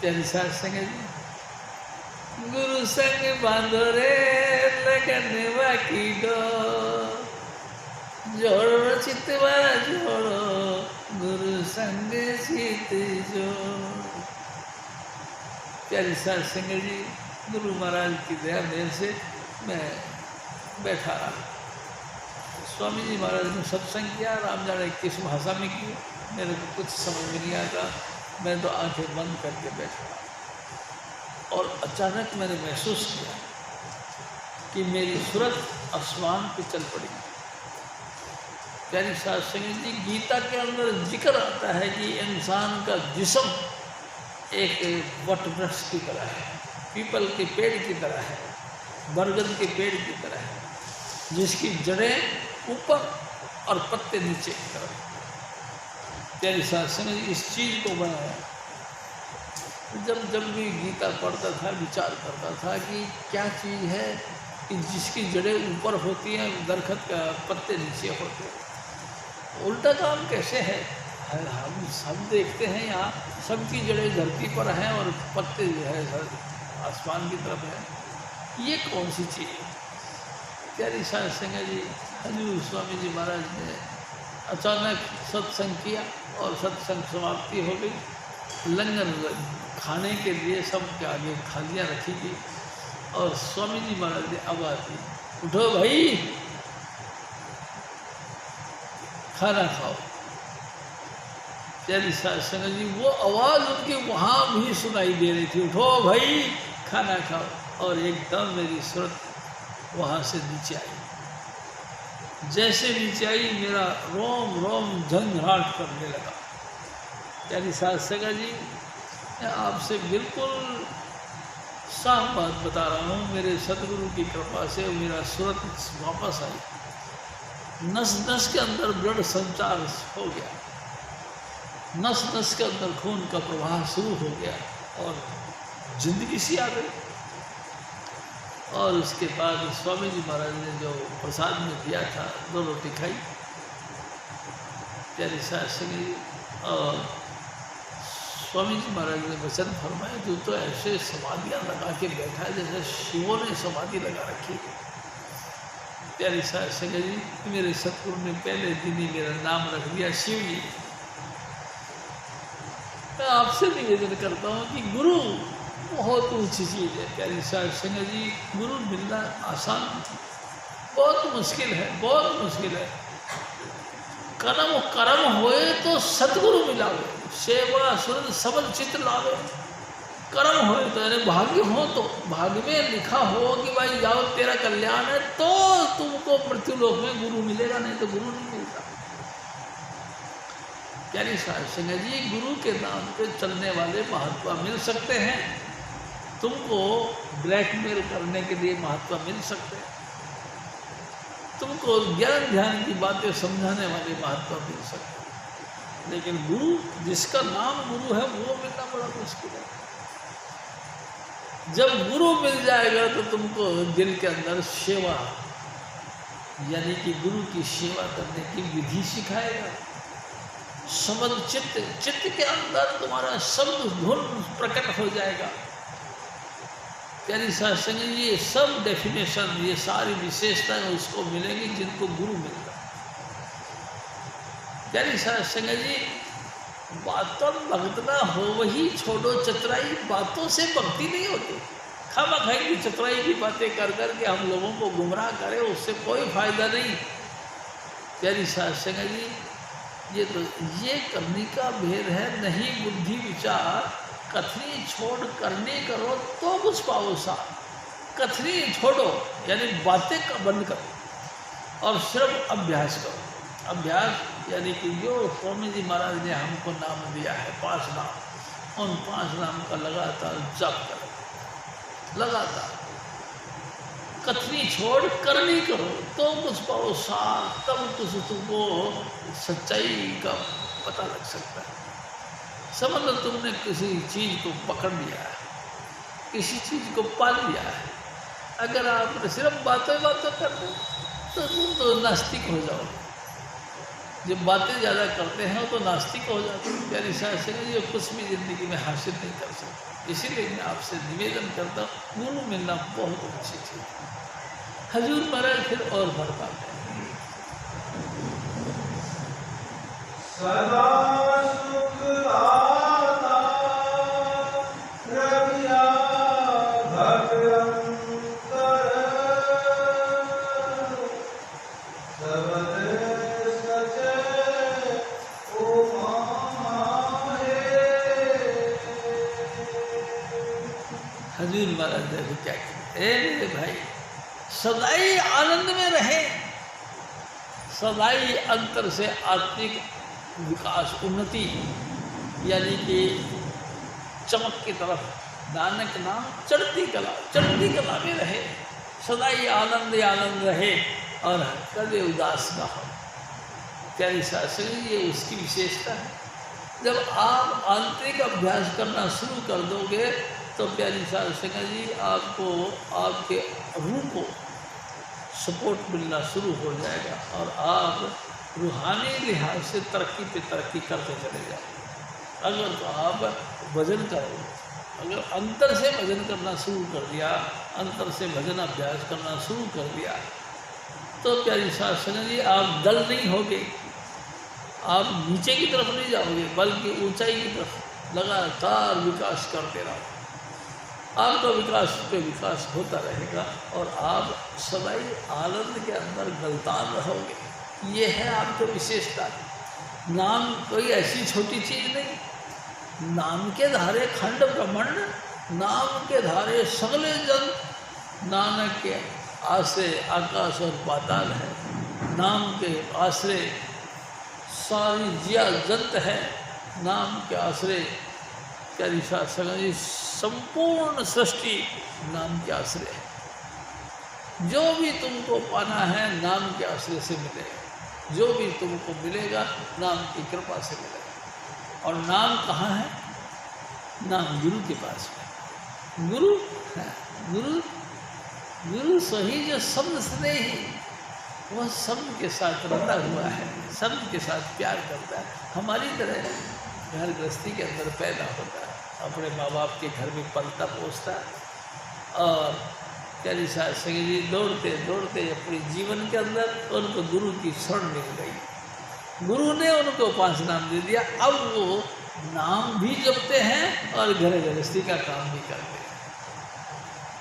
प्यारी साध संगत जी, गुरु संग बांधो रे लगन बाकी दो, जोड़ो चितवा जोड़ो गुरु संग चित जोड़। प्यारी साध संगत जी गुरु महाराज की दया मेल से मैं बैठा रहा। स्वामी जी महाराज ने सत्संग किया, राम जाने किस भाषा में की, मेरे को कुछ समझ में नहीं आता। मैं तो आंखें बंद करके बैठा और अचानक मैंने महसूस किया कि मेरी सूरत आसमान पे चल पड़ी। प्यारी साध संगत जी गीता के अंदर जिक्र आता है कि इंसान का जिस्म एक वट वृक्ष की तरह है, पीपल के पेड़ की तरह है, बरगद के पेड़ की तरह है, जिसकी जड़ें ऊपर और पत्ते नीचे की तरफ। प्यारी साध संगत जी इस चीज़ को बनाया। जब भी गीता पढ़ता था विचार करता था कि क्या चीज़ है कि जिसकी जड़ें ऊपर होती हैं, दरख्त का पत्ते नीचे होते हैं। उल्टा काम कैसे है? हम सब देखते हैं यहाँ सबकी जड़ें धरती पर हैं और पत्ते जो है आसमान की तरफ है। ये कौन सी चीज़ है? प्यारी साध संगत जी हजूर स्वामी जी महाराज ने अचानक सत्संग किया और सत्संग समाप्ति हो गई। लंगर खाने के लिए सबके आगे थालियाँ रखी गई और स्वामी जी महाराज ने आवाज़ दी, उठो भाई खाना खाओ। प्यारी साध संगत जी वो आवाज़ उनके वहाँ भी सुनाई दे रही थी, उठो भाई खाना खाओ। और एकदम मेरी सूरत वहाँ से नीचे आई। जैसे नीचे आई मेरा रोम रोम झंझनाहट करने लगा। प्यारी साध संगत जी मैं आपसे बिल्कुल साफ बात बता रहा हूँ, मेरे सतगुरु की कृपा से मेरा सूरत वापस आई। नस नस के अंदर ब्लड संचार हो गया, नस नस के अंदर खून का प्रवाह शुरू हो गया और जिंदगी सी आ गई। और उसके बाद स्वामी जी महाराज ने जो प्रसाद में दिया था 2 रोटी खाई। प्यारी साध संगत जी और स्वामी जी महाराज ने वचन फरमाया, तू तो ऐसे समाधियाँ लगा के बैठा है जैसे शिवों ने समाधि लगा रखी है। प्यारी साध संगत जी मेरे सतगुरु ने पहले दिन ही मेरा नाम रख दिया शिव जी। मैं आपसे निवेदन करता हूँ कि गुरु बहुत ऊंची चीज़ है। प्यारी साहब संगत जी, गुरु मिलना आसान बहुत मुश्किल है, बहुत मुश्किल है। कर्म कर्म होए तो सतगुरु मिलावे, सेवा सुरत सबल चित लावे। कर्म हो तो यानी भाग्य हो, तो भाग्य में लिखा हो कि भाई जाओ तेरा कल्याण है, तो तुमको मृत्युलोक में गुरु मिलेगा, नहीं तो गुरु नहीं मिलता। प्यारी साहब संगत जी, गुरु के नाम पे चलने वाले महात्मा मिल सकते हैं, तुमको ब्लैकमेल करने के लिए महात्मा मिल सकते हैं, तुमको ज्ञान ध्यान की बातें समझाने वाले महात्मा मिल सकते हैं, लेकिन गुरु जिसका नाम गुरु है वो मिलना बड़ा मुश्किल है। जब गुरु मिल जाएगा तो तुमको दिल के अंदर सेवा यानी कि गुरु की सेवा करने की विधि सिखाएगा। समझ चित्त के अंदर तुम्हारा शब्द धुन प्रकट हो जाएगा। प्यारी साहब संगत जी, ये सब डेफिनेशन, ये सारी विशेषताएं उसको मिलेंगी जिनको गुरु मिलता है। प्यारी साहब संगत जी, बातों भक्त ना हो वही छोड़ो चतुराई, बातों से भक्ति नहीं होती। खामखाई की चतुराई की बातें कर करके हम लोगों को गुमराह करें, उससे कोई फायदा नहीं। प्यारी साहब संगत जी, ये करने का भेद है, नहीं बुद्धि विचार कथनी छोड़ करने करो तो कुछ पाओ सा। कथनी छोड़ो यानी बातें का बंद करो और सिर्फ अभ्यास करो। अभ्यास यानी कि जो स्वामी जी महाराज ने हमको नाम दिया है 5 नाम, उन 5 नाम का लगातार जप करो, लगातार। कथनी छोड़ करनी करो तो कुछ पाओ सार, तब कुछ तुमको सच्चाई का पता लग सकता है। समझ लो तुमने किसी चीज़ को पकड़ लिया है, किसी चीज़ को पा लिया है। अगर आप सिर्फ बातें करते तो तुम तो नास्तिक हो जाओगे। जब बातें ज़्यादा करते हैं तो नास्तिक हो जाते हैं। प्यारी साहब से ये कुछ भी ज़िंदगी में हासिल नहीं कर सकते। इसीलिए मैं आपसे निवेदन करता हूँ, गुरु मिलना बहुत अच्छी चीज़ है। हजूर महाराज फिर और भरपाते हैं। सदा सुख दाता रविया भगवंतर सबद सचे उमाहे। हजूर महाराज देखो क्या कहते हैं, मेरे भाई सदाई आनंद में रहे, सदाई अंतर से आत्मिक विकास उन्नति यानी कि चमक की तरफ, नानक नाम चढ़ती कला में रहे, सदाई आनंद रहे और कभी उदास न हो। प्यारी शास्त्री ये उसकी विशेषता है। जब आप आंतरिक अभ्यास करना शुरू कर दोगे तो प्यारी शास्त्री जी आपको आपके रूह को सपोर्ट मिलना शुरू हो जाएगा और आप रूहानी लिहाज से तरक्की पे तरक्की करते चले जाएंगे। अगर तो आप भजन करोगे, अगर अंतर से भजन करना शुरू कर दिया, अंतर से भजन अभ्यास करना शुरू कर दिया, तो प्यारी शास्त्री जी आप दल नहीं होगे, आप नीचे की तरफ नहीं जाओगे, बल्कि ऊंचाई की तरफ लगातार विकास करते रहो। आपका विकास पे विकास होता रहेगा और आप सदाई आनंद के अंदर गलतान रहोगे। ये है आपकी विशेषता। नाम कोई ऐसी छोटी चीज़ नहीं। नाम के धारे खंड ब्रह्मांड, नाम के धारे सगले जन, नानक के आश्रय आकाश और पाताल है, नाम के आश्रय सारी जिया जंत है, नाम के आश्रय प्यारी शास्त्री संपूर्ण सृष्टि नाम के आश्रय है। जो भी तुमको पाना है नाम के आश्रय से मिलेगा, जो भी तुमको मिलेगा नाम की कृपा से मिलेगा। और नाम कहाँ है? नाम गुरु के पास है। गुरु है, गुरु सही जो शब्द स्नेही, वह शब्द के साथ रंगा हुआ है, शब्द के साथ प्यार करता है। हमारी तरह घर गृहस्थी के अंदर पैदा होता है, अपने माँ बाप के घर में पलता पोसता है और प्यारी शास्त्री जी दौड़ते दौड़ते अपने जीवन के अंदर उनको गुरु की शरण मिल गई। गुरु ने उनको 5 नाम दे दिया। अब वो नाम भी जपते हैं और घर गृहस्थी का काम भी करते हैं।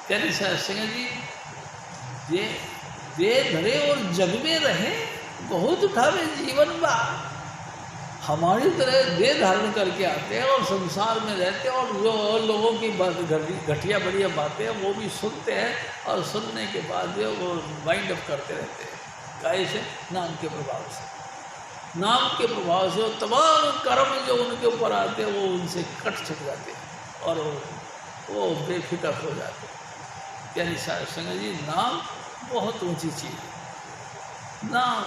प्यारे साहब सिंह जी, ये दे धरे और जग में रहे, बहुत उठावे जीवन बा। हमारी तरह देह धारण करके आते हैं और संसार में रहते हैं, और जो और लोगों की बात घटिया बढ़िया बातें हैं वो भी सुनते हैं, और सुनने के बाद जो वो वाइंड अप करते रहते हैं। कैसे? नाम के प्रभाव से। नाम के प्रभाव से वो तमाम कर्म जो उनके ऊपर आते हैं वो उनसे कट छट जाते हैं और वो बेफिक्र हो जाते हैं। प्यारी साहब संग जी, नाम बहुत ऊंची चीज़ है। नाम,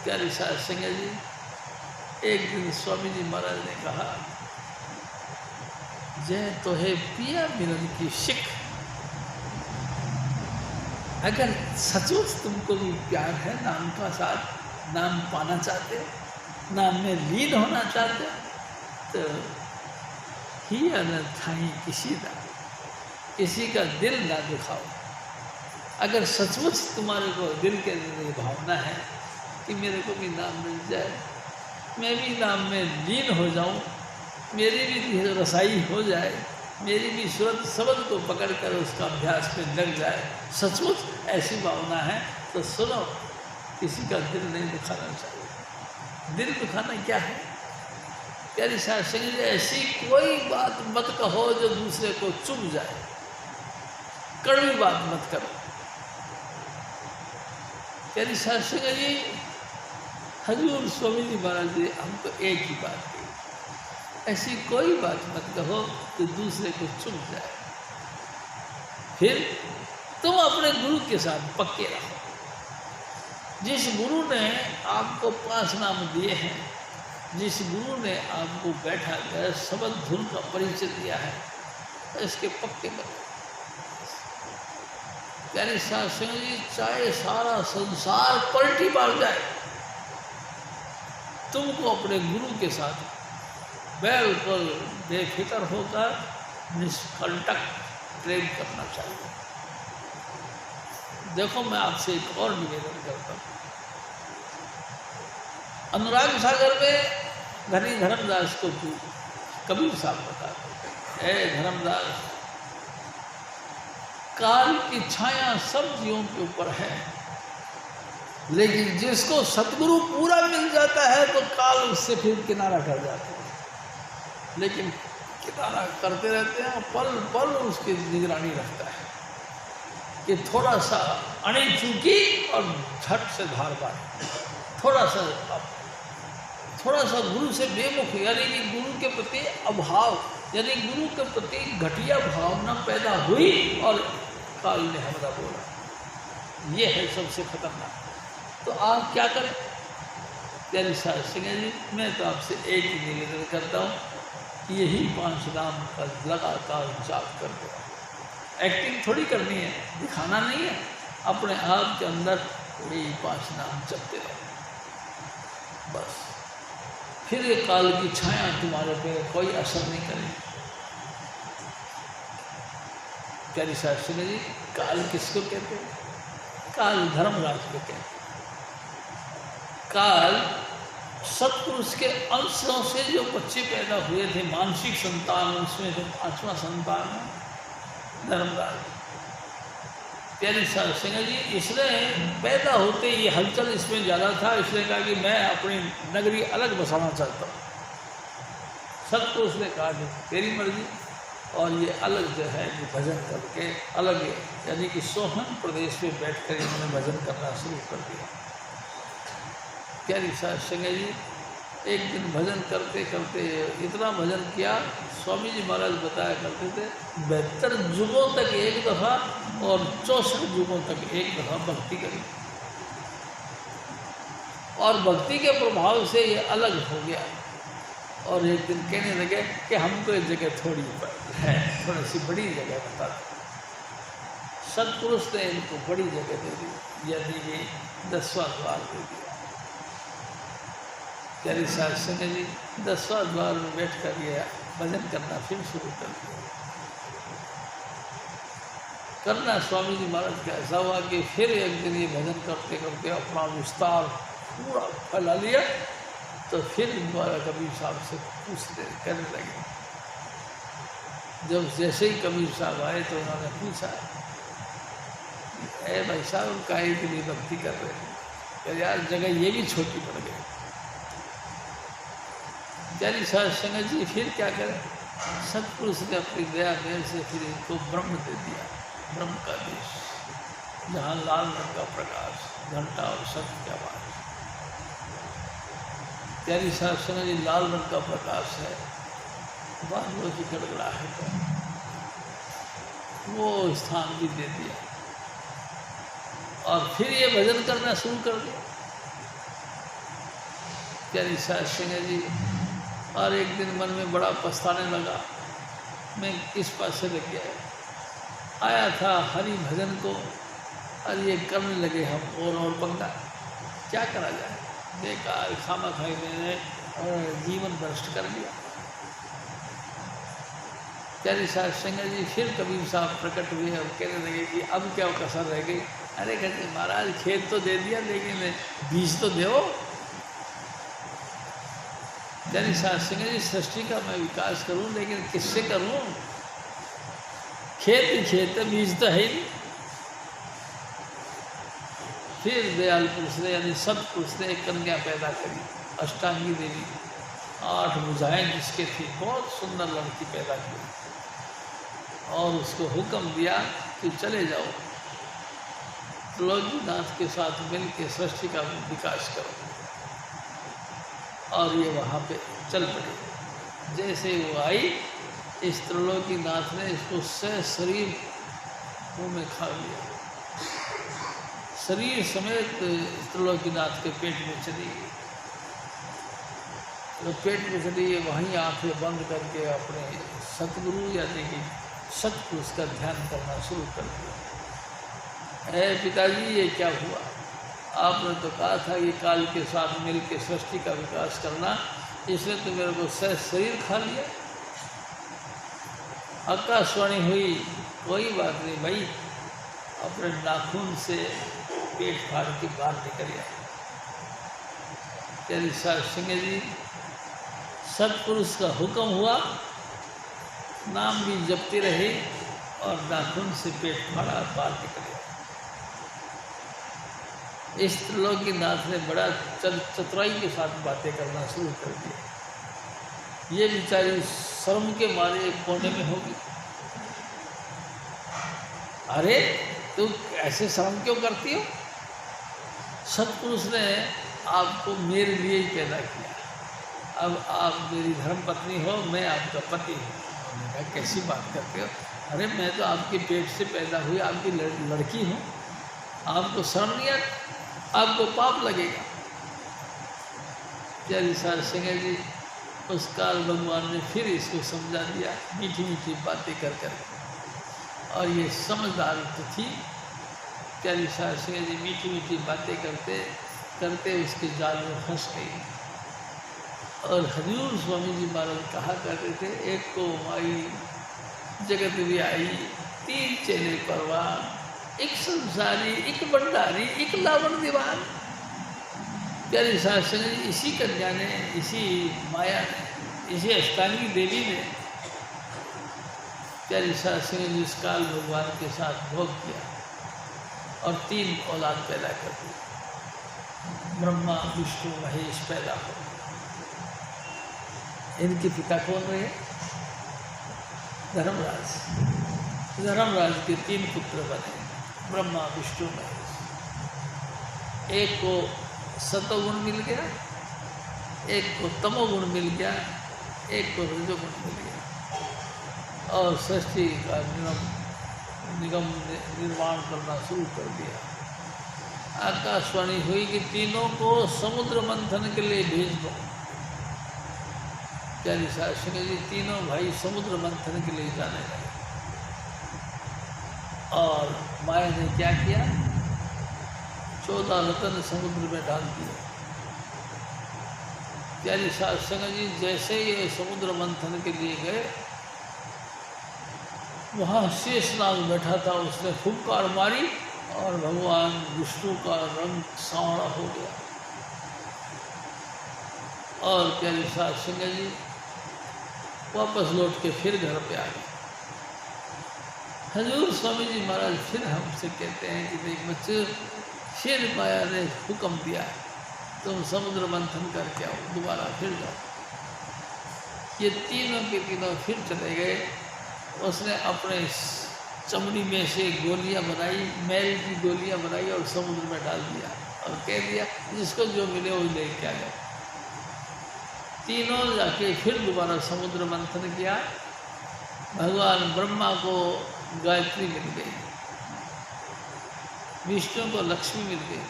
प्यारी साहब संग जी, एक दिन स्वामी जी महाराज ने कहा, जय तो है पिया मिलन की शिख। अगर सचमुच तुमको भी प्यार है नाम का साथ, नाम पाना चाहते हो, नाम में लीन होना चाहते हो, तो ही अनथाई किसी का दिल ना दुखाओ। अगर सचमुच तुम्हारे को दिल के अंदर भावना है कि मेरे को भी नाम मिल जाए, मैं भी नाम में लीन हो जाऊं, मेरी भी रसाई हो जाए, मेरी भी सूरत शब्द को पकड़कर उसका अभ्यास में लग जाए, सचमुच ऐसी भावना है तो सुनो, किसी का दिल नहीं दुखाना चाहिए। दिल दुखाना क्या है? प्यारी साहब सिंह जी, ऐसी कोई बात मत कहो जो दूसरे को चुभ जाए, कड़वी बात मत करो। प्यारी साहब सिंह जी, हजूर स्वामी जी महाराज जी हमको एक ही बात कही, ऐसी कोई बात मत कहो तो दूसरे को चुभ जाए। फिर तुम अपने गुरु के साथ पक्के रहो। जिस गुरु ने आपको 5 नाम दिए हैं, जिस गुरु ने आपको बैठा कर शब्द धुन का परिचय दिया है, इसके पक्के बनो। प्यारे साहब सिंह जी, चाहे सारा संसार पलटी मार जाए, तुमको अपने गुरु के साथ बिल्कुल बेफिक्र होकर निष्कंटक प्रेम करना चाहिए। देखो, मैं आपसे एक और निवेदन करता हूँ। अनुराग सागर में धनी धर्मदास को कबीर साहब बताते हैं, ए धर्मदास, काल की छाया सब जीवों के ऊपर है, लेकिन जिसको सतगुरु पूरा मिल जाता है तो काल उससे फिर किनारा कर जाता है। लेकिन किनारा करते रहते हैं, पल पल उसकी निगरानी रखता है कि थोड़ा सा अणी चूकी और झट से धार पाए, थोड़ा सा गुरु से बेमुख, यानी कि गुरु के प्रति अभाव, यानी गुरु के प्रति घटिया भावना पैदा हुई और काल ने हमरा बोला। ये है सबसे खतरनाक। तो आप क्या करें? प्यारी साहब सिंह जी, मैं तो आपसे एक ही निवेदन करता हूँ कि यही 5 नाम का लगातार जाप कर दो। एक्टिंग थोड़ी करनी है, दिखाना नहीं है, अपने आप के अंदर यही 5 नाम जपते रहो बस। फिर ये काल की छाया तुम्हारे पे कोई असर नहीं करेगी। प्यारी साहब सिंह जी, काल किसको कहते हैं? काल धर्मराज को कहते हैं। काल सत्पुरुष के अंशों से जो बच्चे पैदा हुए थे, मानसिक संतान, उसमें जो 5वां संतान है धर्मराज। प्यारी साहब सिंह जी, इसने पैदा होते ये हलचल इसमें ज़्यादा था, इसने कहा कि मैं अपनी नगरी अलग बसाना चाहता हूँ। सत्पुरुष ने कहा कि तेरी मर्जी, और ये अलग जो है कि भजन करके अलग, यानी कि सोहन प्रदेश में बैठकर इन्होंने भजन करना शुरू कर दिया। प्यारी साहब सिंह जी, एक दिन भजन करते करते इतना भजन किया, स्वामी जी महाराज बताया करते थे, 72 युगों तक एक दफ़ा और 64 युगों तक एक दफ़ा भक्ति करी, और भक्ति के प्रभाव से ये अलग हो गया। और एक दिन कहने लगे कि हमको एक जगह थोड़ी है, थोड़ी सी बड़ी जगह बता दो। सत्पुरुष ने इनको बड़ी जगह दे दी, यानी ये 10वां द्वार दे दिया। प्यारी साहब सिंह जी 10वां द्वार में बैठ कर ये भजन करना फिर शुरू कर दिया। करना स्वामी जी महाराज का ऐसा हुआ कि फिर एक दिन ये भजन करते करते अपना विस्तार पूरा फैला लिया, तो फिर दोबारा कबीर साहब से पूछने करने लगे। जब जैसे ही कबीर साहब आए तो उन्होंने पूछा, ए भाई साहब काहे के लिए भक्ति कर रहे हैं? कह यार जगह ये भी छोटी पड़ गई। प्यारी साध संगत जी फिर क्या करें, सतपुरुष ने अपनी दया मेल से फिर इनको ब्रह्म दे दिया, ब्रह्म का देश, जहाँ लाल रंग का प्रकाश, घंटा और शब्द की आवाज। प्यारी साध संगत जी लाल रंग का प्रकाश है, बादलों की गड़गड़ाहट है, वो स्थान भी दे दिया और फिर ये भजन करना शुरू कर दिया। प्यारी साध संगत जी और एक दिन मन में बड़ा पछताने लगा, मैं किस पास से लग गया, आया था हरि भजन को और ये करने लगे हम और पंगा, क्या करा जाए, बेकार खामा खाई मैंने जीवन भ्रष्ट कर लिया। प्यारी साध संगत जी फिर कबीर साहब प्रकट हुए और कहने लगे कि अब क्या कसर रह गई। अरे कहते महाराज खेत तो दे दिया लेकिन बीज तो दो। प्यारी साध संगत जी सृष्टि का मैं विकास करूं लेकिन किससे करूं, खेत ही खेत है, बीज तो है ही नहीं। फिर दयाल पुरुष ने यानी सतपुरुष ने एक कन्या पैदा करी, अष्टांगी देवी, 8 भुजाएं जिसके थी, बहुत सुंदर लड़की पैदा की और उसको हुक्म दिया कि चले जाओ त्रिलोकीनाथ के साथ मिल के सृष्टि का विकास करो। और ये वहाँ पे चल पड़ी। जैसे वो आई, इस त्रिलोकीनाथ ने इसको शरीर मुँह में खा लिया, शरीर समेत त्रिलोकीनाथ के पेट में चली गई। तो पेट में चली गई, वहीं आंखें बंद करके अपने सतगुरु यानी कि सतपुरुष का ध्यान करना शुरू कर दिया। ऐ पिताजी ये क्या हुआ, आपने तो कहा था कि काल के साथ मिल के सृष्टि का विकास करना, इसने तो मेरे को शरीर खा लिया। आकाशवाणी हुई, कोई बात नहीं भाई, अपने नाखून से पेट फाड़ के बाहर निकल गया। प्यारी साध संगत जी सतपुरुष का हुक्म हुआ, नाम भी जपते रहे और नाखून से पेट फाड़ा बाहर निकल गया। इस त्रिलोकीनाथ ने बड़ा चतुराई के साथ बातें करना शुरू कर दिया। ये बेचारी शर्म के मारे एक कोने में होगी, अरे तू ऐसे शर्म क्यों करती हो, सतपुरुष ने आपको मेरे लिए ही पैदा किया, अब आप मेरी धर्मपत्नी हो, मैं आपका पति हूँ। मैंने कहा कैसी बात करते हो, अरे मैं तो आपके पेट से पैदा हुई आपकी लड़की हूँ, आपको शर्म नहीं आती, आपको पाप लगेगा। प्यारी साध संगत जी उस काल भगवान ने फिर इसको समझा दिया, मीठी मीठी बातें कर कर, और ये समझदार तो थी। प्यारी साध संगत जी मीठी मीठी बातें करते करते उसके जाल में फंस गई। और हजूर स्वामी जी महाराज कहा करते थे, एक को माई जगत भी आई, 3 चेले परवान, एक संसारी, एक भंडारी, एक लावण दीवान। प्यारी साध संगत जी इसी कन्या ने, इसी माया ने, इसी अष्टांगी देवी ने प्यारी साध संगत जी इस काल भगवान के साथ भोग किया और 3 औलाद पैदा कर दी, ब्रह्मा विष्णु महेश पैदा हो। इनके पिता कौन रहे, धर्मराज। धर्मराज के 3 पुत्र बने, ब्रह्मा विष्णु महेश। एक को सतोगुण मिल गया, एक को तमोगुण मिल गया, एक को रजोगुण मिल गया, और सृष्टि का निगम निर्माण करना शुरू कर दिया। आकाशवाणी हुई कि तीनों को समुद्र मंथन के लिए भेज दो। प्यारी साध संगत जी तीनों भाई समुद्र मंथन के लिए जाने लगे, और माया ने क्या किया, 14 रत्न समुद्र में डाल दिए। प्यारी साध संगत जी जैसे ये समुद्र मंथन के लिए गए, वहाँ शेषनाग बैठा था, उसने फुफकार मारी और भगवान विष्णु का रंग सांवला हो गया और प्यारी साध संगत जी वापस लौट के फिर घर पे आ गए। हजूर स्वामी जी महाराज फिर हमसे कहते हैं कि देख बच्चे, फिर माया ने हुक्म दिया तुम समुद्र मंथन करके आओ, दोबारा फिर जाओ। ये तीनों के तीनों फिर चले गए। उसने अपने चमड़ी में से गोलियां बनाई, मैल की गोलियां बनाई और समुद्र में डाल दिया और कह दिया जिसको जो मिले वो लेके आ जाए। तीनों जाके फिर दोबारा समुद्र मंथन किया। भगवान ब्रह्मा को गायत्री मिल गई, विष्णु को लक्ष्मी मिल गई,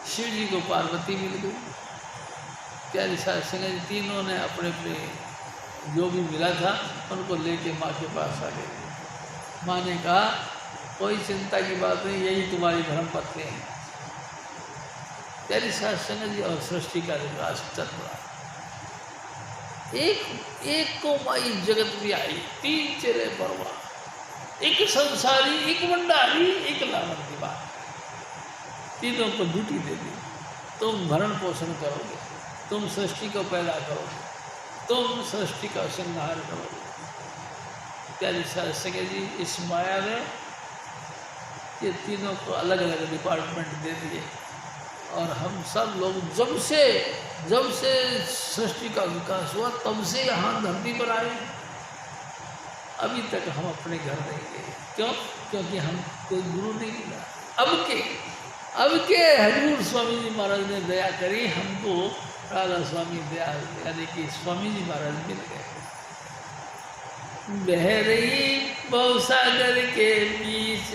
शिव जी को पार्वती मिल गई। प्यारी साध संगत जी तीनों ने अपने अपने जो भी मिला था उनको लेके माँ के पास आ गए। माँ ने कहा कोई चिंता की बात नहीं, यही तुम्हारी धर्मपत्नी है। प्यारी साध संगत जी और सृष्टि का विकास चल रहा। एक को माई जगत में आई, तीन चेहरे परवा, एक संसारी, एक भंडारी, एक लावन की बात। तीनों को ड्यूटी दे दी, तुम भरण पोषण करोगे, तुम सृष्टि को पैदा करोगे, तुम सृष्टि का संहार करोगे। प्यारी साध संगत जी इस माया ने ये तीनों को अलग अलग डिपार्टमेंट दे दिए और हम सब लोग जब से सृष्टि का विकास हुआ तब से यहाँ धरती पर आए, अभी तक हम अपने घर नहीं गए। क्यों? क्योंकि हम कोई गुरु नहीं मिला। अब के हजूर स्वामी जी महाराज ने दया करी, हमको राधा स्वामी दया यानी कि स्वामी जी महाराज मिल गए। बह रही बहुसागर के बीच,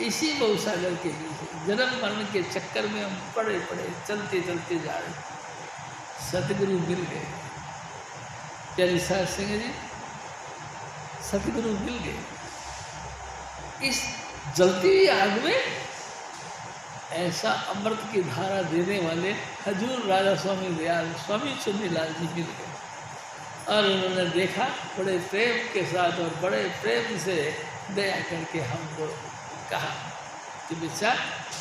इसी बहुसागर के बीच जन्म मरण के चक्कर में हम पड़े चलते जा रहे, सतगुरु मिल गए। प्यारी साध संगत जी सतगुरु मिल गए। इस जलती हुई आग में ऐसा अमृत की धारा देने वाले हजूर राजा स्वामी दयाल स्वामी चुन्नीलाल जी मिल गए और उन्होंने देखा बड़े प्रेम के साथ और बड़े प्रेम से दया करके हमको कहा कि बेचा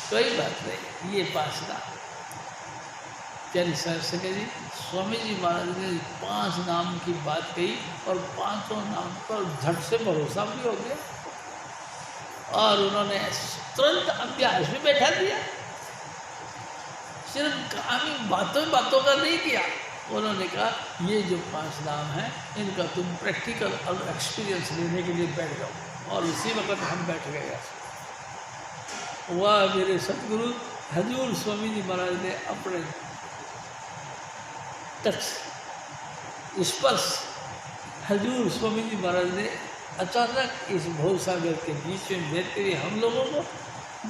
कोई बात नहीं, ये पासना। प्यारी साध संगत जी स्वामी जी महाराज ने 5 नाम की बात कही और 5 नाम पर झट से भरोसा भी हो गया और उन्होंने तुरंत अभ्यास में बैठा दिया। सिर्फ कामी बातों का नहीं किया, उन्होंने कहा ये जो 5 नाम हैं इनका तुम प्रैक्टिकल और एक्सपीरियंस लेने के लिए बैठ जाओ। और उसी वक्त हम बैठ गए। वाह मेरे सतगुरु हजूर स्वामी जी महाराज ने अपने टच स्पर्श हजूर स्वामी जी महाराज ने अचानक इस भवसागर के बीच में बैठते हुए हम लोगों को,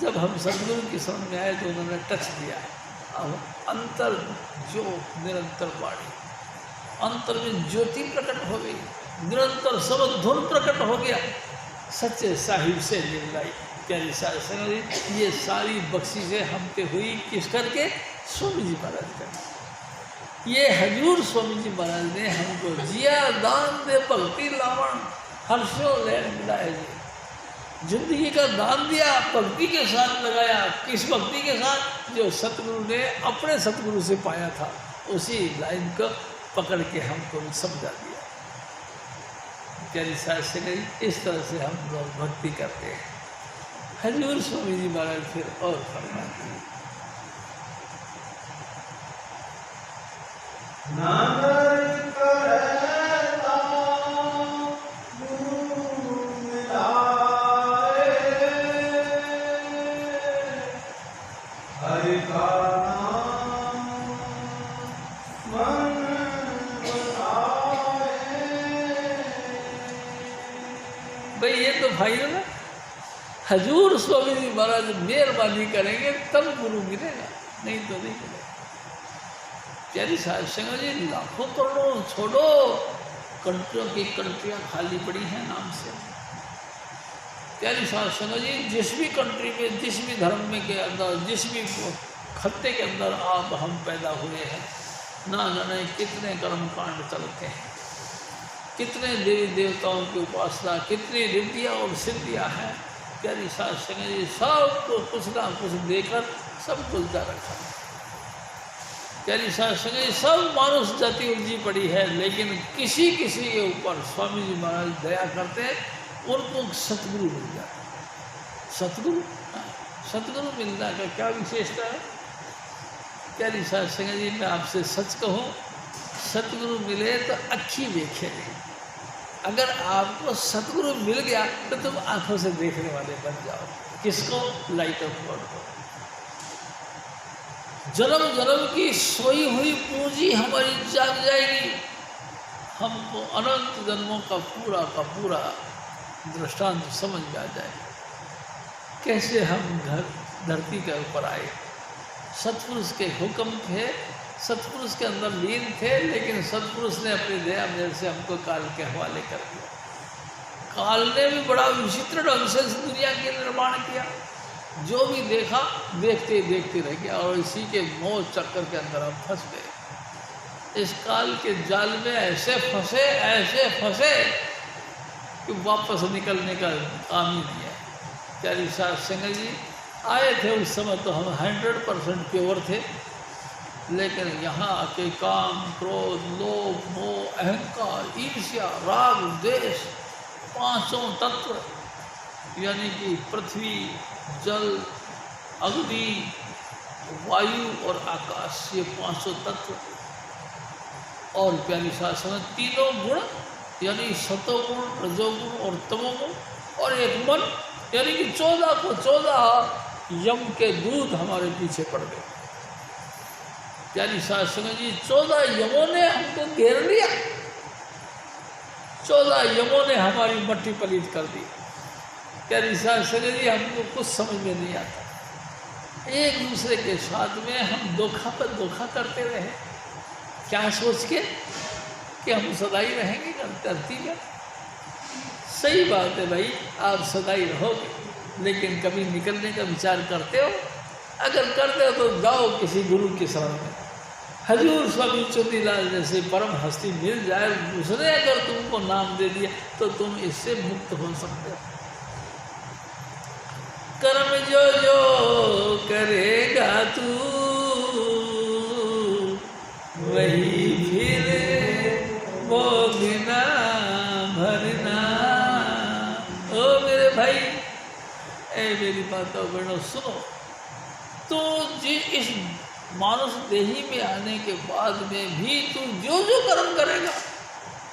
जब हम सतगुरु के सामने में आए तो उन्होंने टच दिया। अब अंतर जो निरंतर बाणी, अंतर में ज्योति प्रकट हो गई, निरंतर सबक धुन प्रकट हो गया। सच्चे साहिब से मिलाई। प्यारी साध संगत जी ये सारी बख्शिशें हम पे हुई किस करके? स्वामी जी महाराज का। ये हजूर स्वामी जी महाराज ने हमको जिया दान दे भक्ति लावण हर्षो लैन मिलाए जी। जिंदगी का दान दिया, भक्ति के साथ लगाया। किस भक्ति के साथ? जो सतगुरु ने अपने सतगुरु से पाया था, उसी लाइन को पकड़ के हमको समझा दिया। प्यारी साध संगत जी इस तरह से हम लोग भक्ति करते हैं। हजूर स्वामी जी महाराज फिर और फरमाते हैं, नानक करता गुरु मिलाए, हरि का नाम मन बसाए। भाई ये तो भाई है ना, हजूर स्वामी जी महाराज मेहरबानी करेंगे तब गुरु मिलेगा, नहीं तो नहीं मिलेगा। प्यारी साध संगत जी लाखों करोड़ों छोड़ो, कंट्रियों की कंट्रियाँ खाली पड़ी हैं नाम से। प्यारी साध संगत जी जिस भी कंट्री में, जिस भी धर्म में के अंदर, जिस भी खत्ते के अंदर आप हम पैदा हुए हैं, ना जाने कितने कर्मकांड चलते हैं, कितने देवी देवताओं की उपासना, कितनी रिद्धियाँ और सिद्धियाँ हैं। प्यारी साध संगत जी सबको कुछ ना कुछ देकर सब कुछ रखा है। प्यारी साध संगत जी, सब मानुष जाति उलझी पड़ी है, लेकिन किसी किसी के ऊपर स्वामी जी महाराज दया करते हैं, उनको सतगुरु मिल जाता है। सतगुरु, सतगुरु मिलने का क्या विशेषता है? प्यारी साध संगत जी, मैं आपसे सच कहूँ, सतगुरु मिले तो अच्छी देखे नहीं। अगर आपको सतगुरु मिल गया तो तुम आंखों से देखने वाले बन जाओ। किसको? लाइट ऑफ गॉड को। जन्म जन्म की सोई हुई पूंजी हमारी जाग जाएगी। हमको अनंत जन्मों का पूरा दृष्टांत समझ में आ जाए, कैसे हम घर धरती के ऊपर आए। सतपुरुष के हुक्म थे, सतपुरुष के अंदर लीन थे, लेकिन सतपुरुष ने अपनी दया मेरे से हमको काल के हवाले कर दिया। काल ने भी बड़ा विचित्र ढंग से इस दुनिया के निर्माण किया। जो भी देखा देखते देखते रह गया, और इसी के मोह चक्कर के अंदर हम फंस गए। इस काल के जाल में ऐसे फंसे कि वापस निकलने का काम ही नहीं है। प्यारी साध संगत जी, आए थे उस समय तो हम 100% प्योर थे, लेकिन यहाँ आके काम, क्रोध, लोभ, मोह, अहंकार, ईर्ष्या, राग, द्वेष, पांचों तत्व यानी कि पृथ्वी, जल, अग्नि, वायु और आकाश, ये पांचों तत्व, और प्यारी साध संगत तीनों गुण यानी सतोगुण, रजोगुण और तमोगुण, और एक मन यानी कि 14 को 14 यम के दूत हमारे पीछे पड़ गए। प्यारी साध संगत जी, 14 यमों ने हमको घेर लिया। 14 यमों ने हमारी मट्टी पलीत कर दी। प्यारी साध संगत जी, हमको कुछ समझ में नहीं आता। एक दूसरे के साथ में हम धोखा पर धोखा करते रहे, क्या सोच के कि हम सदाई रहेंगे धरती में। सही बात है भाई, आप सदाई रहोगे, लेकिन कभी निकलने का विचार करते हो? अगर करते हो तो जाओ किसी गुरु के शरण में। हजूर स्वामी चुन्नीलाल जैसे परम हस्ती मिल जाए, उसने अगर तुमको नाम दे दिया तो तुम इससे मुक्त हो सकते हो। कर्म जो जो करेगा तू, वही फिर भोगना भरना। ओ मेरे भाई, ए मेरी माता बहनों, सुनो तो जी, इस मानुष देही में आने के बाद में भी तू जो जो कर्म करेगा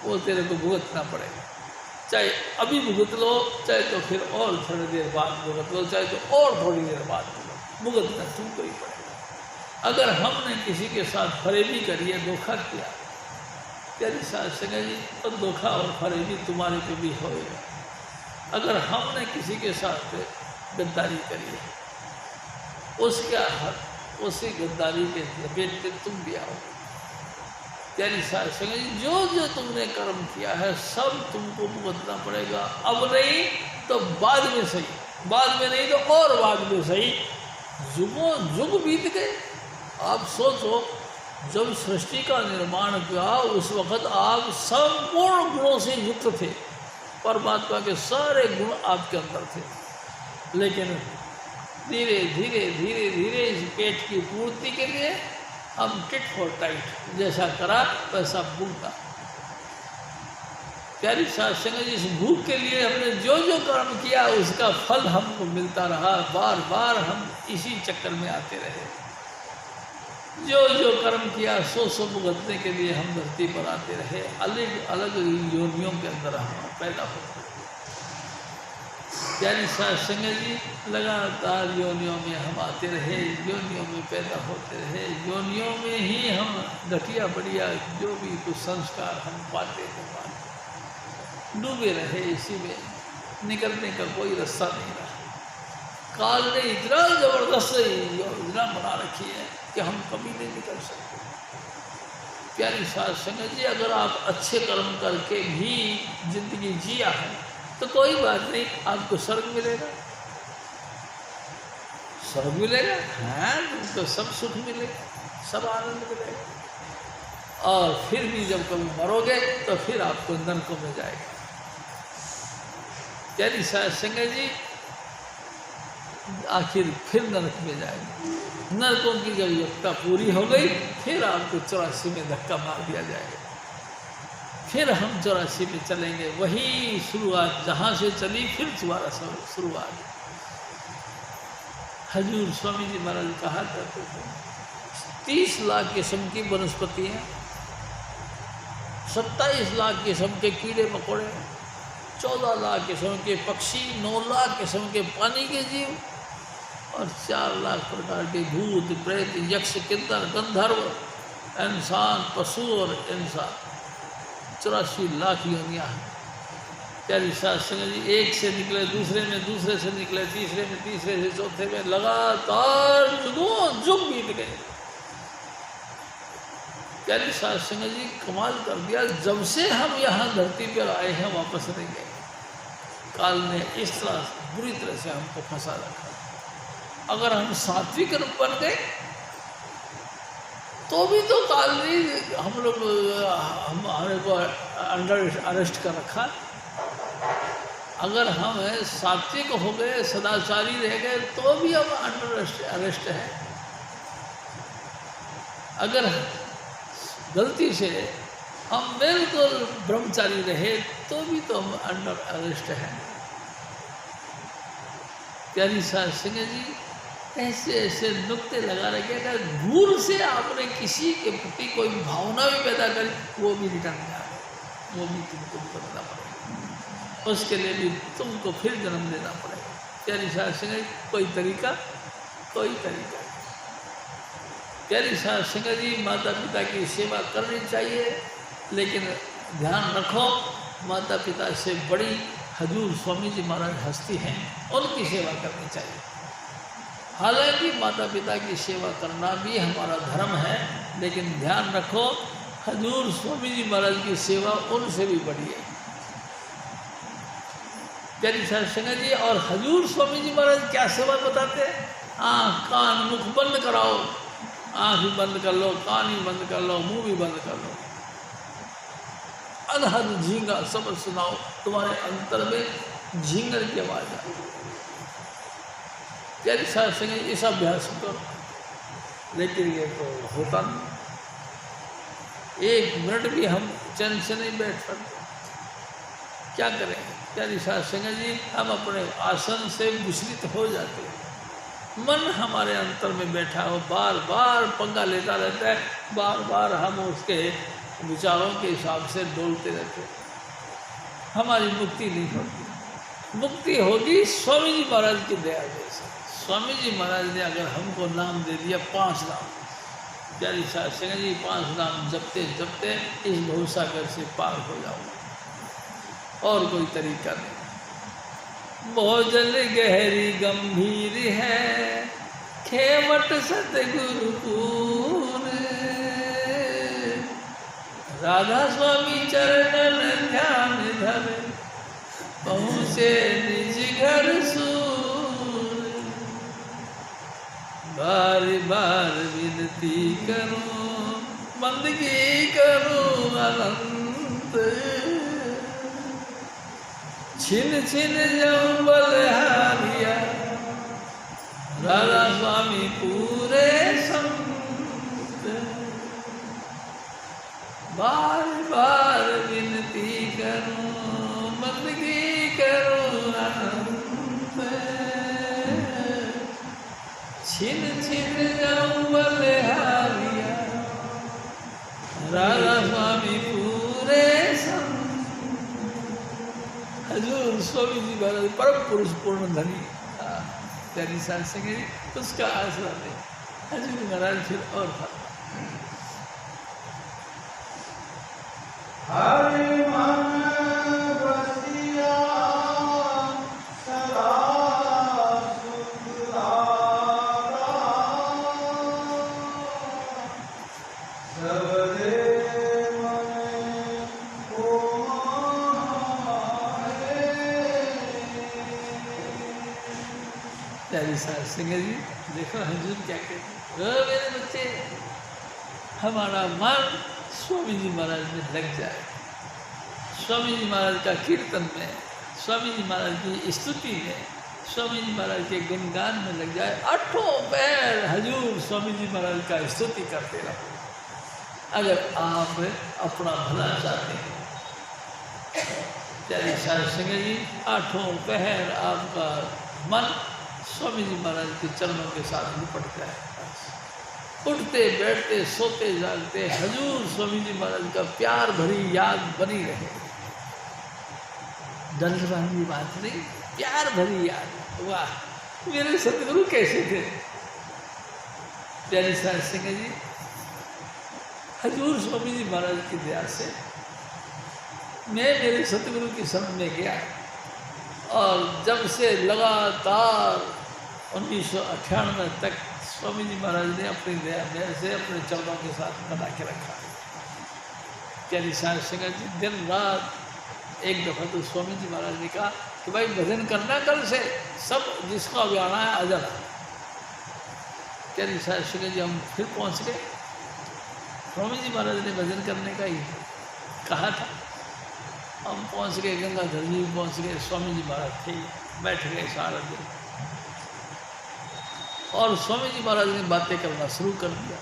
वो तेरे को भुगतना पड़ेगा। चाहे अभी भुगत लो, चाहे तो फिर और थोड़ी देर बाद भुगत लो, चाहे तो और थोड़ी देर बाद भुगतना तुमको ही पड़ेगा। अगर हमने किसी के साथ फरेबी करी है, धोखा किया, प्यारी साध संगत जी, तो धोखा और फरेबी तुम्हारे पे भी होएगा। अगर हमने किसी के साथ गद्दारी करी है, उसी गद्दारी के लपेट में तुम भी आओ। प्यारी साध संगत जी, जो जो तुमने कर्म किया है सब तुमको भुगतना पड़ेगा। अब नहीं तो बाद में सही, बाद में नहीं तो और बाद में सही। जुगों जुग बीत गए। आप सोचो, जब सृष्टि का निर्माण किया उस वक़्त आप संपूर्ण गुणों से युक्त थे, परमात्मा के सारे गुण आपके अंदर थे, लेकिन धीरे धीरे धीरे धीरे इस पेट की पूर्ति के लिए हम टिट फॉर टाइट, जैसा करा वैसा भूखा। प्यारी साध संगत जी, इस भूख के लिए हमने जो जो कर्म किया उसका फल हमको मिलता रहा। बार बार हम इसी चक्कर में आते रहे। जो जो कर्म किया सो भुगतने के लिए हम धरती पर आते रहे। अलग अलग योनियों के अंदर हम पैदा होते। प्यारी साध संगत जी, लगातार योनियों में हम आते रहे, योनियों में पैदा होते रहे, योनियों में ही हम घटिया बढ़िया जो भी कुछ संस्कार हम पाते थे, डूबे रहे इसी में, निकलने का कोई रास्ता नहीं रहा। काल ने इतना जबरदस्त योजना बना रखी है कि हम कभी नहीं निकल सकते। प्यारी साध संगत जी, अगर आप अच्छे कर्म करके भी जिंदगी जिया है तो कोई बात नहीं, आपको स्वर्ग मिलेगा, स्वर्ग मिलेगा, हाँ, तो सब सुख मिलेगा, सब आनंद मिलेगा। और फिर भी जब कभी मरोगे तो फिर आपको नरकों में जाएगा। प्यारी साध संगत जी, आखिर फिर नरक में जाएंगे। नरकों की जब यात्रा पूरी हो गई फिर आपको 84 में धक्का मार दिया जाएगा, फिर हम 84 में चलेंगे, वही शुरुआत जहाँ से चली फिर दोबारा शुरुआत। हजूर स्वामी जी महाराज कहा करते थे 30 लाख किस्म की वनस्पतियाँ, 27 लाख किस्म के कीड़े मकोड़े, 14 लाख किस्म के पक्षी, 9 लाख किस्म के पानी के जीव और 4 लाख प्रकार के भूत प्रेत यक्ष किन्नर गंधर्व इंसान पशु और इंसान, 84 लाख योनियाँ हैं। प्यारी साध संगत जी, एक से निकले दूसरे में, दूसरे से निकले तीसरे में, तीसरे से चौथे में, लगातार जुग बीत गए। प्यारी साध संगत जी, कमाल कर दिया, जब से हम यहाँ धरती पर आए हैं वापस नहीं गए। काल ने इस तरह बुरी तरह से हमको फंसा रखा। अगर हम सात्विक रूप बन गए तो भी तो काल ने हमारे को अंडर अरेस्ट कर रखा। अगर हम सात्विक हो गए, सदाचारी रह गए तो भी हम अंडर अरेस्ट है। अगर गलती से हम बिल्कुल ब्रह्मचारी रहे तो भी तो हम अंडर अरेस्ट है। प्यारी साध संगत जी, ऐसे ऐसे नुक्ते लगा रखे। अगर भूल से आपने किसी के प्रति कोई भावना भी पैदा करी वो भी रिटर्न में आ गई, वो भी तुमको बदलना पड़ेगा, उसके लिए भी तुमको फिर जन्म लेना पड़ेगा। प्यारी साध संगत, कोई तरीका प्यारी साध संगत जी, माता पिता की सेवा करनी चाहिए, लेकिन ध्यान रखो माता पिता से बड़ी हजूर स्वामी जी महाराज हस्ती हैं, उनकी सेवा करनी चाहिए। हालांकि माता पिता की सेवा करना भी हमारा धर्म है, लेकिन ध्यान रखो हजूर स्वामी जी महाराज की सेवा उनसे भी बड़ी है। प्यारी साध संगत जी, और हजूर स्वामी जी महाराज क्या सेवा बताते हैं? आँख कान मुख बंद कराओ, आँख भी बंद कर लो, कान भी बंद कर लो, मुंह भी बंद कर लो, अनहद झींगा सब सुनाओ, तुम्हारे अंतर में झींगर की आवाज़ आए। प्यारी साध संगत, इस अभ्यास करो, लेकिन ये तो होता नहीं। एक मिनट भी हम चैन से नहीं बैठ सकते, क्या करें? प्यारी साध संगत जी, हम अपने आसन से विचलित हो जाते हैं, मन हमारे अंतर में बैठा हो, बार बार पंगा लेता रहता है, बार बार हम उसके विचारों के हिसाब से डोलते रहते हैं, हमारी मुक्ति नहीं होती। मुक्ति होगी स्वामी जी महाराज की दया से। स्वामी जी महाराज ने अगर हमको नाम दे दिया 5 नाम, प्यारी साध संगत जी, 5 नाम जपते जपते इस भवसागर से पार हो जाओ, और कोई तरीका नहीं। भोजन गहरी गंभीर है, खेवट सतगुरु पून, राधा स्वामी चरणन ध्यान धर, पहुँचे निज घर सूर, बार बार विनती करूं, बंदगी करूं अनंत, छिन छिन जाऊं बलहारिया, राधा स्वामी पूरे संत, बार बार विनती करूं, बंदगी करूं अनंत, छिन छिन जाऊं बलहारिया, राधा स्वामी पूरे संत। हजूर स्वामी जी महाराज परम पुरुष पूर्ण धनी, प्यारी साध संगत, उसका आसरा ले हजूर महाराज फिर और था। हरि मन बसिया सदा सुखदाता, सबदे मन को प्यारी साध संगत जी, देखो हजूर क्या कहते हैं, मेरे बच्चे, हमारा मन स्वामी जी महाराज में लग जाए, स्वामी जी महाराज का कीर्तन में, स्वामी जी महाराज की स्तुति में, स्वामी जी महाराज के गुणगान में लग जाए, 8 पैर हजूर स्वामी जी महाराज का स्तुति करते रहो। अगर आप अपना भला चाहते हैं, प्यारे साध संगत जी, 8 पहर आपका मन स्वामी जी महाराज के चरणों के साथ निपट जाए। उठते बैठते सोते जागते हजूर स्वामी जी महाराज का प्यार भरी याद बनी रहे। डर वाली बात नहीं, प्यार भरी याद। वाह, मेरे सतगुरु कैसे थे। प्यारे साध संगत जी, हजूर स्वामी जी महाराज की दया से मैं मेरे सतगुरु की शरण में गया, और जब से लगातार 1998 तक स्वामी जी महाराज ने अपनी दया मेरे से अपने चरणों के साथ बना के रखा। प्यारी साध संगत जी, दिन रात एक दफ़ा तो स्वामी जी महाराज ने कहा कि भाई भजन करना कल से, सब जिसका भी आना है आ जाना। प्यारी साध संगत जी, हम फिर पहुँच गए। स्वामी जी महाराज ने भजन करने का ही कहा था। हम पहुँच गए, गंगाधर जी पहुँच गए, स्वामी जी महाराज थे, बैठ गए सारा दिन, और स्वामी जी महाराज ने बातें करना शुरू कर दिया।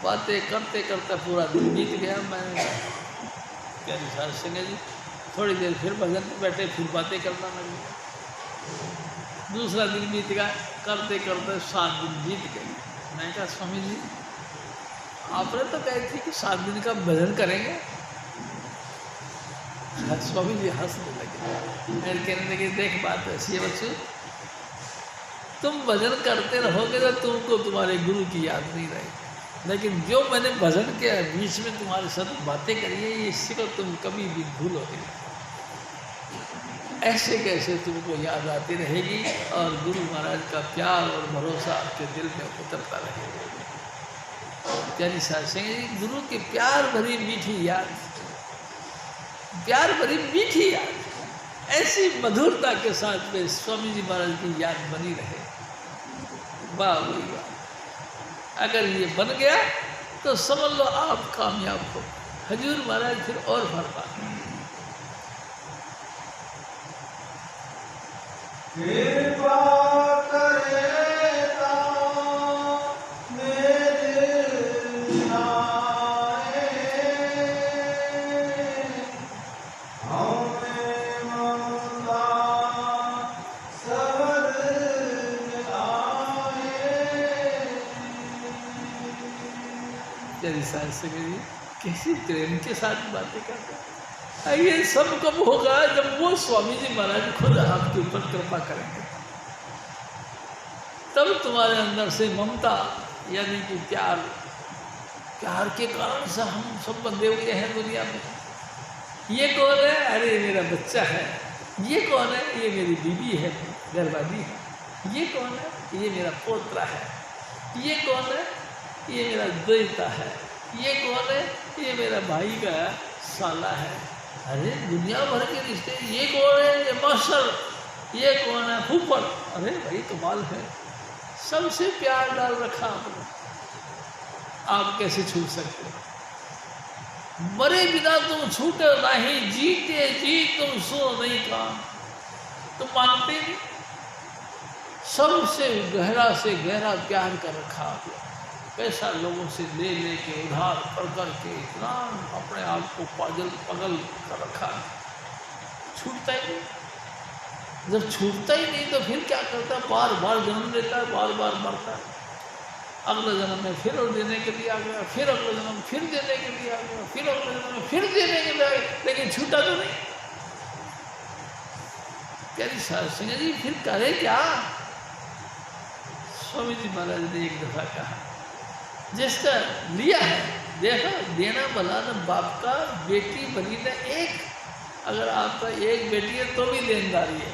बातें करते करते पूरा दिन बीत गया। मैं प्यारी साध संगत जी थोड़ी देर फिर भजन में बैठे, फिर बातें करना लगे। दूसरा दिन बीत गया, करते करते 7 दिन बीत गए। मैं कहा स्वामी जी, आपने तो कही थी कि 7 दिन का भजन करेंगे। स्वामी जी हंसने लगे, मेरे कहने लगे, देख बात ऐसी है बच्चों, तुम भजन करते रहोगे तो तुमको तुम्हारे गुरु की याद नहीं रहेगी, लेकिन जो मैंने भजन के बीच में तुम्हारे साथ बातें करी है, इससे को तुम कभी भी भूलोगे। ऐसे कैसे तुमको याद आती रहेगी, और गुरु महाराज का प्यार और भरोसा आपके दिल में उतरता रहेगा। प्यारी साध संगत जी, गुरु की प्यार भरी मीठी याद, प्यार भरी मीठी याद, ऐसी मधुरता के साथ में स्वामी जी महाराज की याद बनी रहे। वाह वही वाह, अगर ये बन गया तो समझ लो आप कामयाब हो। हजूर महाराज फिर और फरमा, कृपा करेता मेरे आए, हमें ममता सबर आए। प्यारी साध संगत जी, कैसी प्रेम के साथ बातें करते हैं। ये सब कब होगा, जब वो स्वामी जी महाराज खुद आपके ऊपर कृपा करेंगे, तब तुम्हारे अंदर से ममता यानी कि प्यार, प्यार के कारण से हम सब बंधे हुए हैं दुनिया में। ये कौन है? अरे मेरा बच्चा है। ये कौन है? ये मेरी बीवी है, घरवाली है। ये कौन है? ये मेरा पोतरा है। ये कौन है? ये मेरा बेटा है। ये कौन है? ये मेरा भाई का साला है। अरे दुनिया भर के रिश्ते। ये कौन है? ये मास्टर। ये कौन है? फूफड़। अरे भाई कमाल है, सबसे प्यार डाल रखा आपने। आप कैसे छूट सकते हो? मरे बिना तुम छूटे नहीं, जीते जी तुम सो नहीं काम। तुम मानते नहीं? सबसे गहरा से गहरा प्यार कर रखा आपने। पैसा लोगों से ले के उधार कर के इतना अपने आप को पागल कर रखा, छूटता ही नहीं। जब छूटता ही नहीं तो फिर क्या करता है? बार बार जन्म लेता है, बार बार मरता है। अगले जन्म में फिर और देने के लिए आ गया, फिर अगले जन्म फिर देने के लिए आ गया, फिर अगले जन्म में फिर देने के लिए आ गया, लेकिन छूटा तो नहीं। प्यारी साध संगत जी, फिर करे क्या? स्वामी जी महाराज ने एक दफा कहा, जिसका लिया है देखो, देना भला न बाप का, बेटी बनी न एक। अगर आपका एक बेटी है तो भी देनदारी है,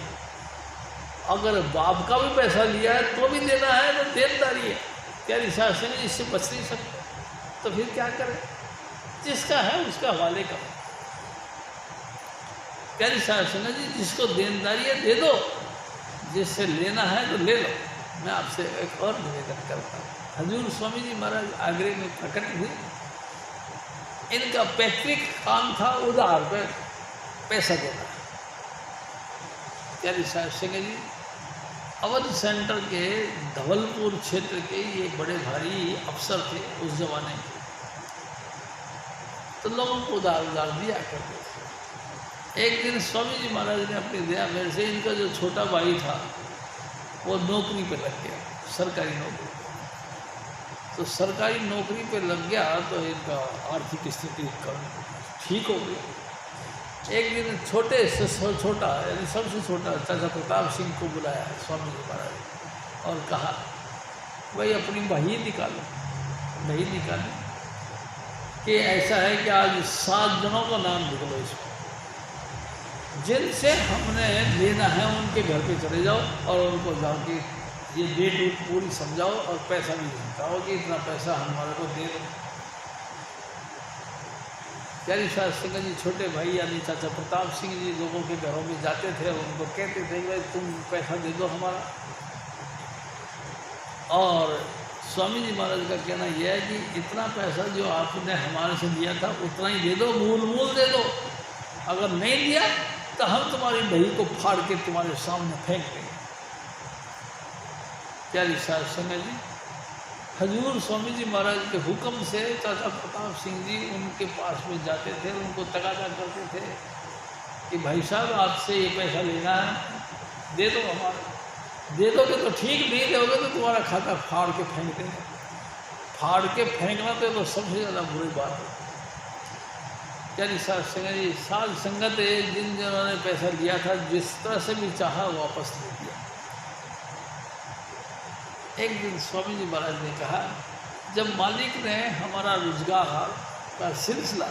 अगर बाप का भी पैसा लिया है तो भी देना है, तो देनदारी है। प्यारी साध संगत जी, इससे बच नहीं सकते, तो फिर क्या करें? जिसका है उसका हवाले करो। प्यारी साध संगत जी, जिसको देनदारी है दे दो, जिससे लेना है तो ले लो। मैं आपसे एक और निवेदन करता हूँ। हजूर स्वामी जी महाराज आगरे में प्रकट हुए। इनका पैतृक काम था उधार पे पैसा देना। प्यारी साहब सिंह जी अवध सेंटर के धवलपुर क्षेत्र के ये बड़े भारी अफसर थे उस जमाने के, तो लोगों को उधार उधार दिया करते थे। एक दिन स्वामी जी महाराज ने अपनी दया मेरे से, इनका जो छोटा भाई था वो नौकरी पे लग गया, सरकारी नौकरी। तो सरकारी नौकरी पे लग गया तो इनका आर्थिक स्थिति ठीक हो गई। एक दिन छोटे से छोटा यानी सबसे छोटा चाचा प्रताप सिंह को बुलाया स्वामी जी महाराज और कहा भाई अपनी बही निकालो। बही निकाली कि ऐसा है कि आज 7 जनों का नाम लिख लो इसमें, जिनसे हमने लेना है उनके घर पे चले जाओ और उनको जाओ कि ये डेट पूरी समझाओ और पैसा भी समझाओ कि इतना पैसा हमारे को दे दो। प्यारी साहब सिंह जी छोटे भाई यानी चाचा प्रताप सिंह जी लोगों के घरों में जाते थे और उनको कहते थे भाई तुम पैसा दे दो हमारा। और स्वामी जी महाराज का कहना यह है कि इतना पैसा जो आपने हमारे से लिया था उतना ही दे दो, मूल दे दो। अगर नहीं दिया तो हम तुम्हारी बही को फाड़ के तुम्हारे सामने फेंक देंगे। प्यारी साहब सिंह जी हजूर स्वामी जी महाराज के हुक्म से चाचा प्रताप सिंह जी उनके पास में जाते थे, उनको तकाजा करते थे कि भाई साहब आपसे ये पैसा लेना है, दे दो हमारा। दे दोगे तो ठीक, नहीं दोगे तो तुम्हारा खाता फाड़ के फेंक देंगे। फाड़ के फेंकना तो सबसे ज़्यादा बुरी बात है। प्यारी साहब सिंह जी साध संगत जिन जिन्होंने पैसा लिया था जिस तरह से भी चाहा वापस ले दिया। एक दिन स्वामी जी महाराज ने कहा जब मालिक ने हमारा रोजगार का सिलसिला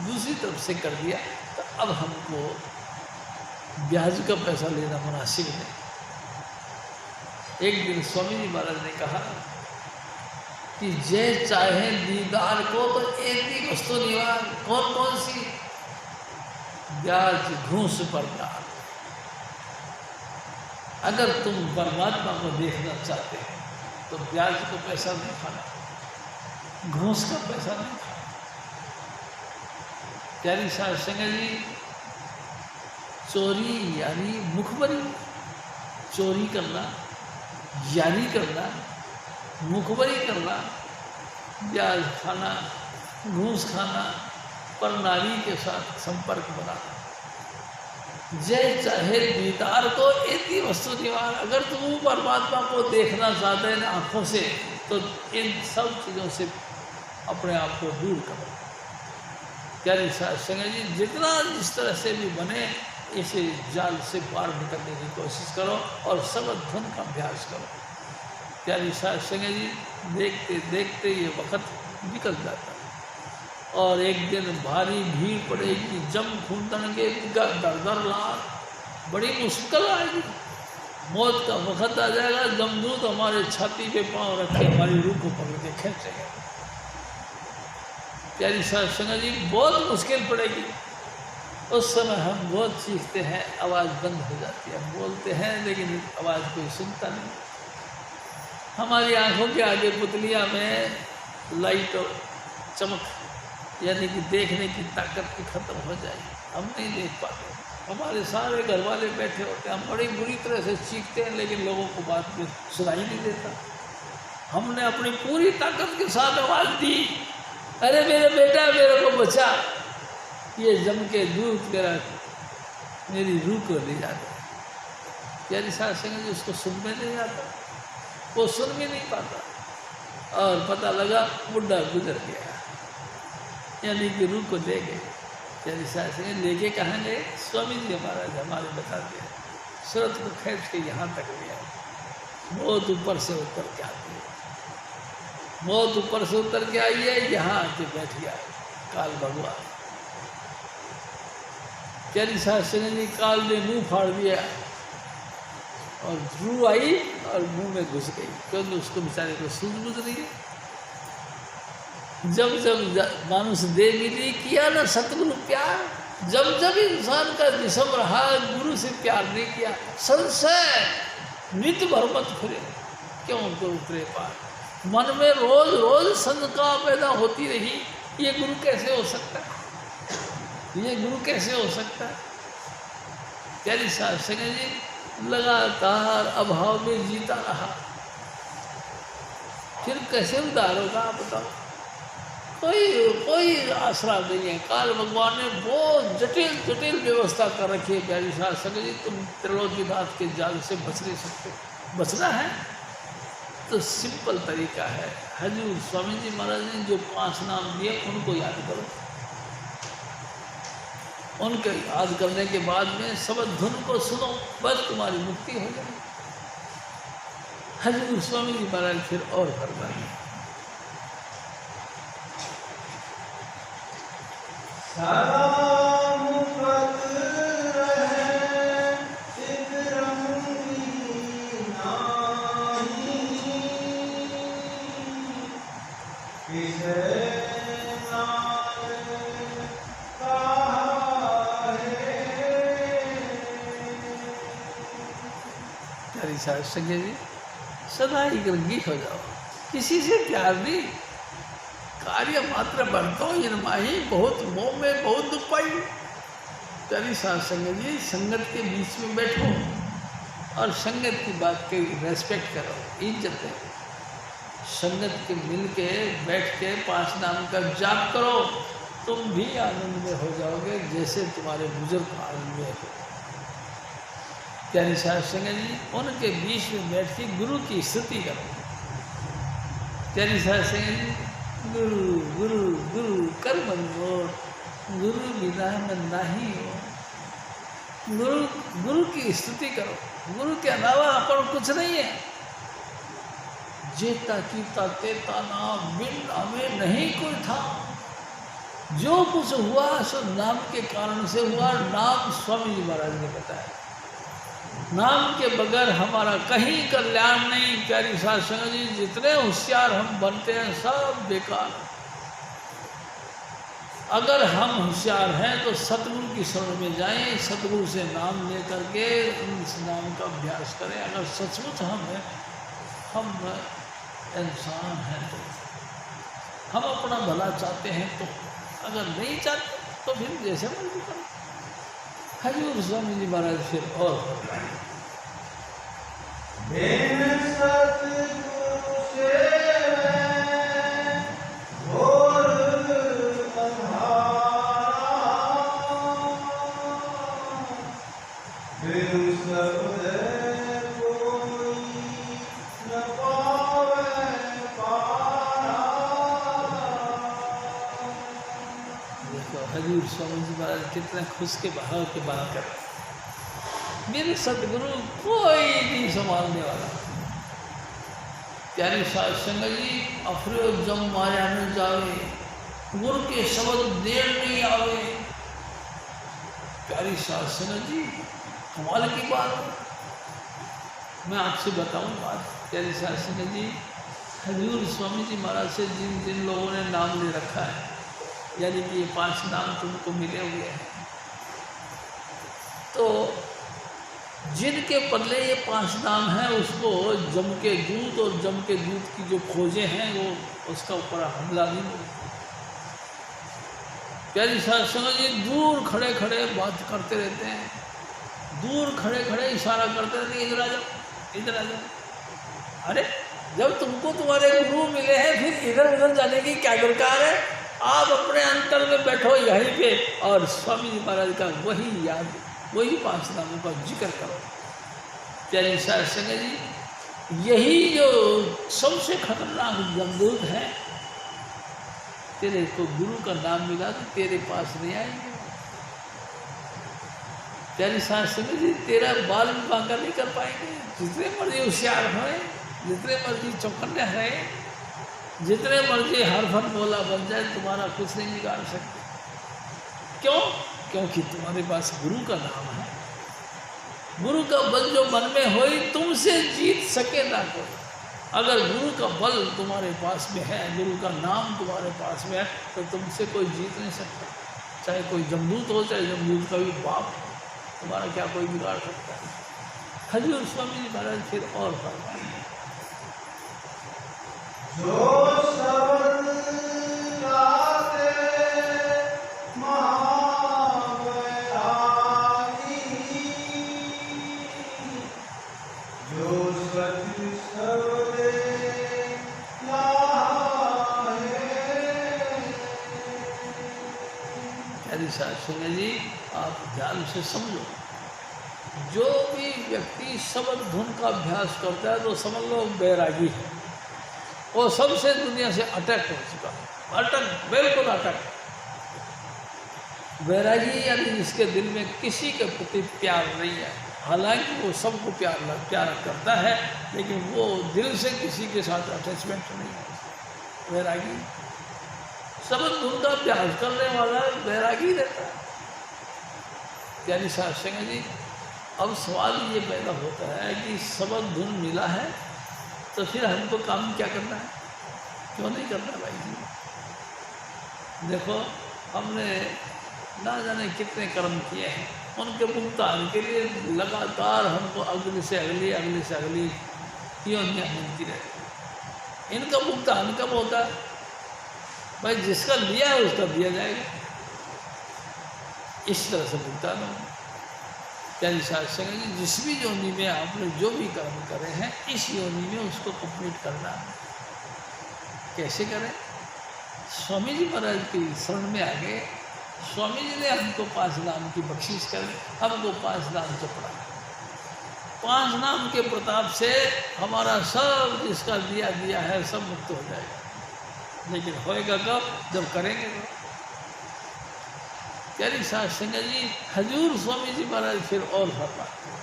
दूसरी तरफ से कर दिया तो अब हमको ब्याज का पैसा लेना मुनासिब नहीं। एक दिन स्वामी जी महाराज ने कहा कि जय चाहे दीदार को तो एक ही वस्तु निवार, कौन कौन सी? ब्याज घूस पर दार। अगर तुम परमात्मा को देखना चाहते हो तो ब्याज का पैसा नहीं खाना, घूस का पैसा नहीं खाना। प्यारी साहब सिंह जी चोरी यानी मुखबरी, चोरी करना, यारी करना, मुखबरी करना, ब्याज खाना, घूस खाना, पर नारी के साथ संपर्क बनाना। जय चाहे दीदार को इतनी वस्तु निवार। अगर तुम परमात्मा को देखना चाहते हैं आँखों से तो इन सब चीज़ों से अपने आप को दूर करो। प्यारी साहब सिंह जी जितना जिस तरह से भी बने इसे जाल से पार निकलने की कोशिश करो और सबद धुन का अभ्यास करो। प्यारी साहब सिंह जी देखते देखते ये वक्त निकल जाता है और एक दिन भारी भीड़ पड़ेगी, जम खूंदणगे दर दर लाल, बड़ी मुश्किल आएगी। मौत का वक्त आ जाएगा, जमदूत हमारे छाती पे पांव रख के हमारी रूह को पकड़ के खींचेंगे। प्यारी साहब सिंह जी बहुत मुश्किल पड़ेगी। उस समय हम बहुत चीखते हैं, आवाज़ बंद हो जाती है, बोलते हैं लेकिन आवाज़ कोई सुनता नहीं। हमारी आंखों के आगे पुतलियाँ में लाइट और चमक यानी कि देखने की ताकत भी खत्म हो जाएगी, हम नहीं देख पाते। हमारे सारे घर वाले बैठे होते हैं, हम बड़ी बुरी तरह से चीखते हैं लेकिन लोगों को बात में सुनाई नहीं देता। हमने अपनी पूरी ताकत के साथ आवाज़ दी, अरे मेरे बेटा मेरे को बचा। ये जम के दूध मेरी रूह को ले जाता है। प्यारी साहब सिंह जी उसको सुन में नहीं आता, वो सुन भी नहीं पाता और पता लगा बुढ़ा गुजर गया, यानी कि रूह को ले गए। प्यारी साहब सिंह लेके कहाँ गए? स्वामी जी महाराज हमारे बताते हैं सूरत को खींच के यहाँ तक ले आए। मौत ऊपर से उतर के आती है, मौत ऊपर से उतर के आई है, यहाँ आके बैठ गया काल भगवान। प्यारी साहब सिंह जी काल ने मुंह फाड़ दिया और रूह आई और मुंह में घुस गई, क्योंकि उसको बेचारे को सूझबूझ नहीं है। जब जब मानुष दे मिली किया ना सतगुरु प्यार, जब जब इंसान का जिस्म रहा गुरु से प्यार नहीं किया। संशय नित भर मत फिरे, क्यों उनको उतरे पार। मन में रोज रोज शंका पैदा होती रही, ये गुरु कैसे हो सकता है, ये गुरु कैसे हो सकता है। प्यारी साध संगत जी लगातार अभाव में जीता रहा, फिर कैसे उद्धार होगा आप बताओ? कोई आसरा नहीं है। काल भगवान ने बहुत जटिल जटिल व्यवस्था कर रखी है। प्यारी साध संगत जी तुम त्रिलोकीनाथ के जाल से बच नहीं सकते। बचना है तो सिंपल तरीका है, हजूर स्वामी जी महाराज ने जो 5 नाम दिए उनको याद करो। उनके याद करने के बाद में शब्द धुन को सुनो, बस तुम्हारी मुक्ति हो जाए। हजूर स्वामी जी महाराज फिर और फरमाए, सदा मुक्त रहे चित रंगी नाही, किसे साध संगत जी सदा ही रंगी हो जाओ, किसी से प्यार नहीं। कार्य मात्र बढ़तो इनमाही, बहुत मोह में बहुत दुख पाई। प्यारी साध संगत जी संगत के बीच में बैठो और संगत की बात की रेस्पेक्ट करो, इज्जत है। संगत के मिल के बैठ के 5 नाम का जाप करो, तुम भी आनंद में हो जाओगे जैसे तुम्हारे बुजुर्ग आनंद में हो। प्यारी साध संगत जी उनके बीच में बैठ के गुरु की स्तुति करो। प्यारी साध संगत जी गुरु गुरु गुरु कर मन मोर, गुरु बिना मन नाही हो। गुरु की स्तुति करो। गुरु के अलावा अपन कुछ नहीं है। जेता कीता तेता नाम, बिन हमें नहीं कोई था। जो कुछ हुआ सब नाम के कारण से हुआ। नाम स्वामी जी महाराज ने बताया, नाम के बगैर हमारा कहीं कल्याण नहीं। प्यारी साध संगत जी जितने होशियार हम बनते हैं सब बेकार। अगर हम होशियार हैं तो सतगुरु की शरण में जाएं, सतगुरु से नाम ले करके उस नाम का अभ्यास करें। अगर सचमुच हम इंसान हैं तो, हम अपना भला चाहते हैं तो, अगर नहीं चाहते तो फिर जैसे मर्जी करो। हजूर स्वामी जी महाराज फिर और बिन सतगुरु सेवे घोर अंधारा, बिनु शब्द कोई न पावे पारा। देखो हजूर स्वामी जी महाराज कितने खुश के बहाव के बहा कर, मेरे सतगुरु कोई नहीं संभालने वाला। प्यारी साध संगत जी अफरो जम माया न जावे, गुरु के शब्द देर नहीं आवे। प्यारी साध संगत जी कमाल की बात। मैं आपसे बताऊं बात। प्यारी साध संगत जी हजूर स्वामी जी महाराज से जिन जिन लोगों ने नाम ले रखा है, यानी कि ये 5 नाम तुमको मिले हुए हैं, तो जिनके बदले ये 5 नाम हैं उसको जम के दूध और जम के दूध की जो खोजें हैं वो उसका ऊपर हमला नहीं मिलता। प्यारी साध संगत जी दूर खड़े खड़े बात करते रहते हैं, दूर खड़े खड़े इशारा करते रहते हैं, इधर आ जाओ इधर आ जाओ। अरे जब तुमको तुम्हारे गुरु मिले हैं फिर इधर उधर जाने की क्या दरकार है? आप अपने अंतर में बैठो यहीं पे और स्वामी जी महाराज का वही याद, वही 5 नामों का जिक्र करो। प्यारी साध संगत जी यही जो सबसे खतरनाक जमदूत है, तेरे को गुरु का नाम मिला तो तेरे पास नहीं आएंगे। प्यारी साध संगत जी तेरा बाल भी बांका नहीं कर पाएंगे। जितने मर्जी होशियार होए, जितने मर्जी चौकन्ने हैं, जितने मर्जी हर फन बोला बन जाए, तुम्हारा कुछ नहीं बिगाड़ सकते। क्यों? क्योंकि तुम्हारे पास गुरु का नाम है। गुरु का बल जो मन में हो तुमसे जीत सके ना कोई। अगर गुरु का बल तुम्हारे पास में है, गुरु का नाम तुम्हारे पास में है, तो तुमसे कोई जीत नहीं सकता। चाहे कोई जमदूत हो, चाहे जमदूत का भी बाप, तुम्हारा क्या कोई बिगाड़ सकता है? हजूर स्वामी जी महाराज फिर और फरमाएंगे, जो शब्द गाते महाबैरागी, प्यारी साध संगत जी आप ध्यान से समझो, जो भी व्यक्ति शब्द धुन का अभ्यास करता है तो समझ लो बैरागी है, वो सबसे दुनिया से अटैक हो चुका है, अटक, बिल्कुल अटक। बैरागी यानी जिसके दिल में किसी के प्रति प्यार नहीं है, हालांकि वो सबको प्यार करता है, लेकिन वो दिल से किसी के साथ अटैचमेंट नहीं है, बैरागी। शब्द धुन का अभ्यास करने वाला बैरागी रहता है। प्यारी साध संगत जी, अब सवाल ये पैदा होता है कि शब्द धुन मिला है तो फिर हमको काम क्या करना है, क्यों नहीं करना भाई जी। देखो हमने ना जाने कितने कर्म किए हैं, उनके भुगतान के लिए लगातार हमको अगली से अगली योनियाँ मिलती रहती। इनका भुगतान कब होता है भाई, जिसका लिया है उसका दिया जाएगा, इस तरह से भुगतान होगा। प्यारी साध संगत जी, जिस भी योनि में आपने जो भी कर्म करे हैं, इस योनि में उसको कंप्लीट करना है। कैसे करें? स्वामी जी महाराज की शरण में आ गए, स्वामी जी ने हमको 5 नाम की बख्शीश कर, हमको 5 नाम से पढ़ा। 5 नाम के प्रताप से हमारा सब जिसका दिया है सब मुक्त हो जाएगा, लेकिन होएगा कब? जब करेंगे तो। प्यारी साध संगत जी, हजूर स्वामी जी महाराज फिर और फरमाते हैं,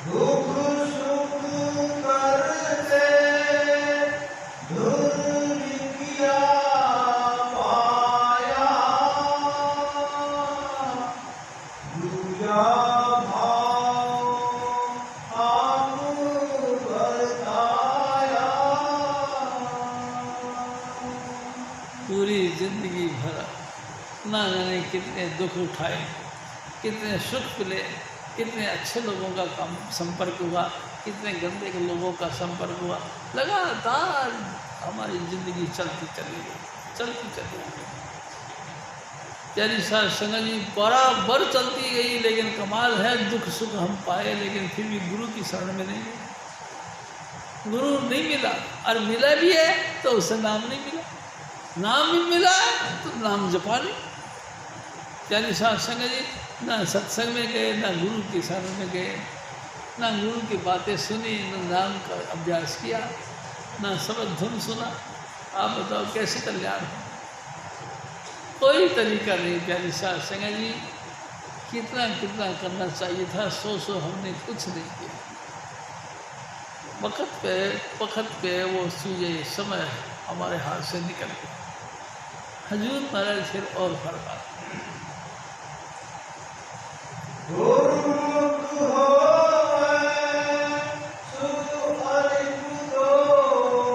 दुख सुख करते धुन किया पाया, दूजा भाव आपू बताया। पूरी जिंदगी भर ना जाने कितने दुख उठाए, कितने सुख मिले, कितने अच्छे लोगों का काम संपर्क हुआ, कितने गंदे के लोगों का संपर्क हुआ, लगातार हमारी जिंदगी चलती चली गई। प्यारी साध संगत जी, बराबर चलती गई, लेकिन कमाल है दुख सुख हम पाए, लेकिन फिर भी गुरु की शरण में नहीं गए। गुरु नहीं मिला, और मिला भी है तो उसे नाम नहीं मिला, नाम भी मिला तो नाम जपा नहीं। प्यारी साध संगत जी, ना सत्संग में गए, ना गुरु की शरण में गए, ना गुरु की बातें सुनी, ना नाम का अभ्यास किया, ना शब्द धुन सुना। आप बताओ कैसे कल्याण हो? कोई तरीका नहीं। प्यारी साध संगत जी, कितना करना चाहिए था, सो हमने कुछ नहीं किया। वक्त पे वो चीज़ें समय हमारे हाथ से निकल गई। हजूर महाराज फिर और फरमा, गुरुमुख होवे सुख अरिप तो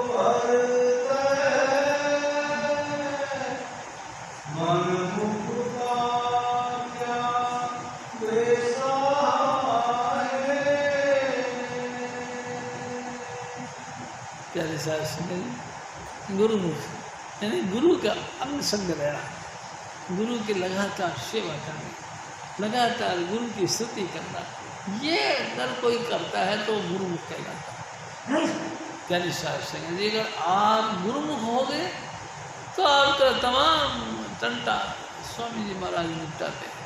भरते, मन मुख का क्या बेसाए। प्यारे साध संगत जी, गुरुमुख यानी गुरु का अंग संग रहना, गुरु की लगातार सेवा करनी, लगातार गुरु की स्तुति करना, ये अगर कोई करता है तो गुरुमुख कहलाता है। प्यारी साध संगत जी, अगर आप गुरुमुख हो गए तो आपका तमाम टंटा स्वामी जी महाराज निपटाते हैं।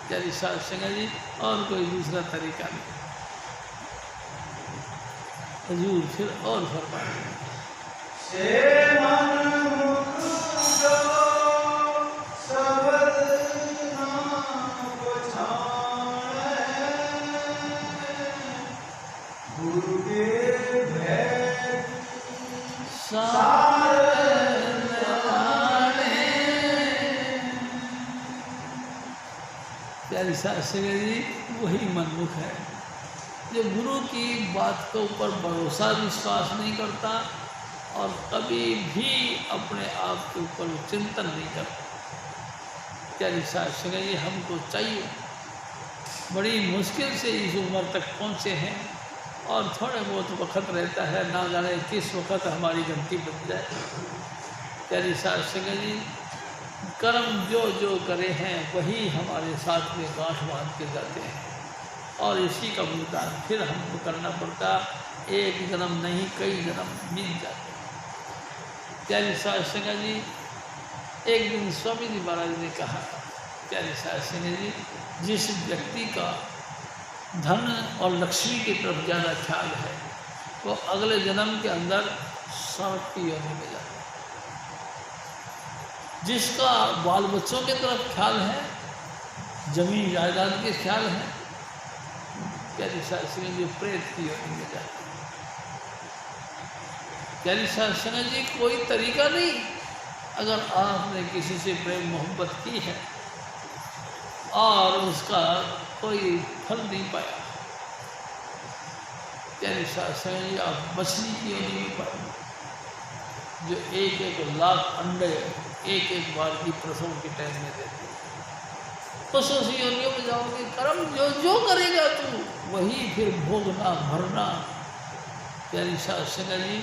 प्यारी साध संगत जी, और कोई दूसरा तरीका नहीं। हजूर फिर और फरमाते हैं, से मन मुख जो शब्द नाम पछाणे, गुरु के भेद सार जाने। प्यारी साध संगत जी, वही मनमुख है जो गुरु की बात के ऊपर भरोसा विश्वास नहीं करता और कभी भी अपने आप के ऊपर चिंतन नहीं करता। प्यारी साध संगत जी, हमको चाहिए, बड़ी मुश्किल से इस उम्र तक पहुँचे हैं और थोड़े बहुत वक्त रहता है, ना जाने किस वक्त हमारी घंटी बज जाए। प्यारी साध संगत जी, कर्म जो करे हैं वही हमारे साथ में गांठ बांध के जाते हैं और इसी का भुगतान फिर हमको करना पड़ता। एक जन्म नहीं, कई जन्म मिल जाते हैं। प्यारी साध संगत जी, एक दिन स्वामी जी महाराज ने कहा, प्यारे साहब सिंह जी, जिस व्यक्ति का धन और लक्ष्मी की तरफ ज़्यादा ख्याल है वो अगले जन्म के अंदर सर्प की योनि में जाता है। जिसका बाल बच्चों की तरफ ख्याल है, जमीन जायदाद के ख्याल है, प्यारी साहब सिंह जी प्रेत की योनि में जाता है। प्यारी साहब सिंह जी कोई तरीका नहीं, अगर आपने किसी से प्रेम मोहब्बत की है और उसका कोई फल नहीं पाया, प्यारी साहब सिंह जी आप मछली की योनि में पाए, जो एक एक लाख अंडे एक एक बार की प्रसव के टाइम में देते, तो उसी योनियों में जाओगे। कर्म जो जो करेगा तू वही फिर भोगना भरना। प्यारी साहब सिंह जी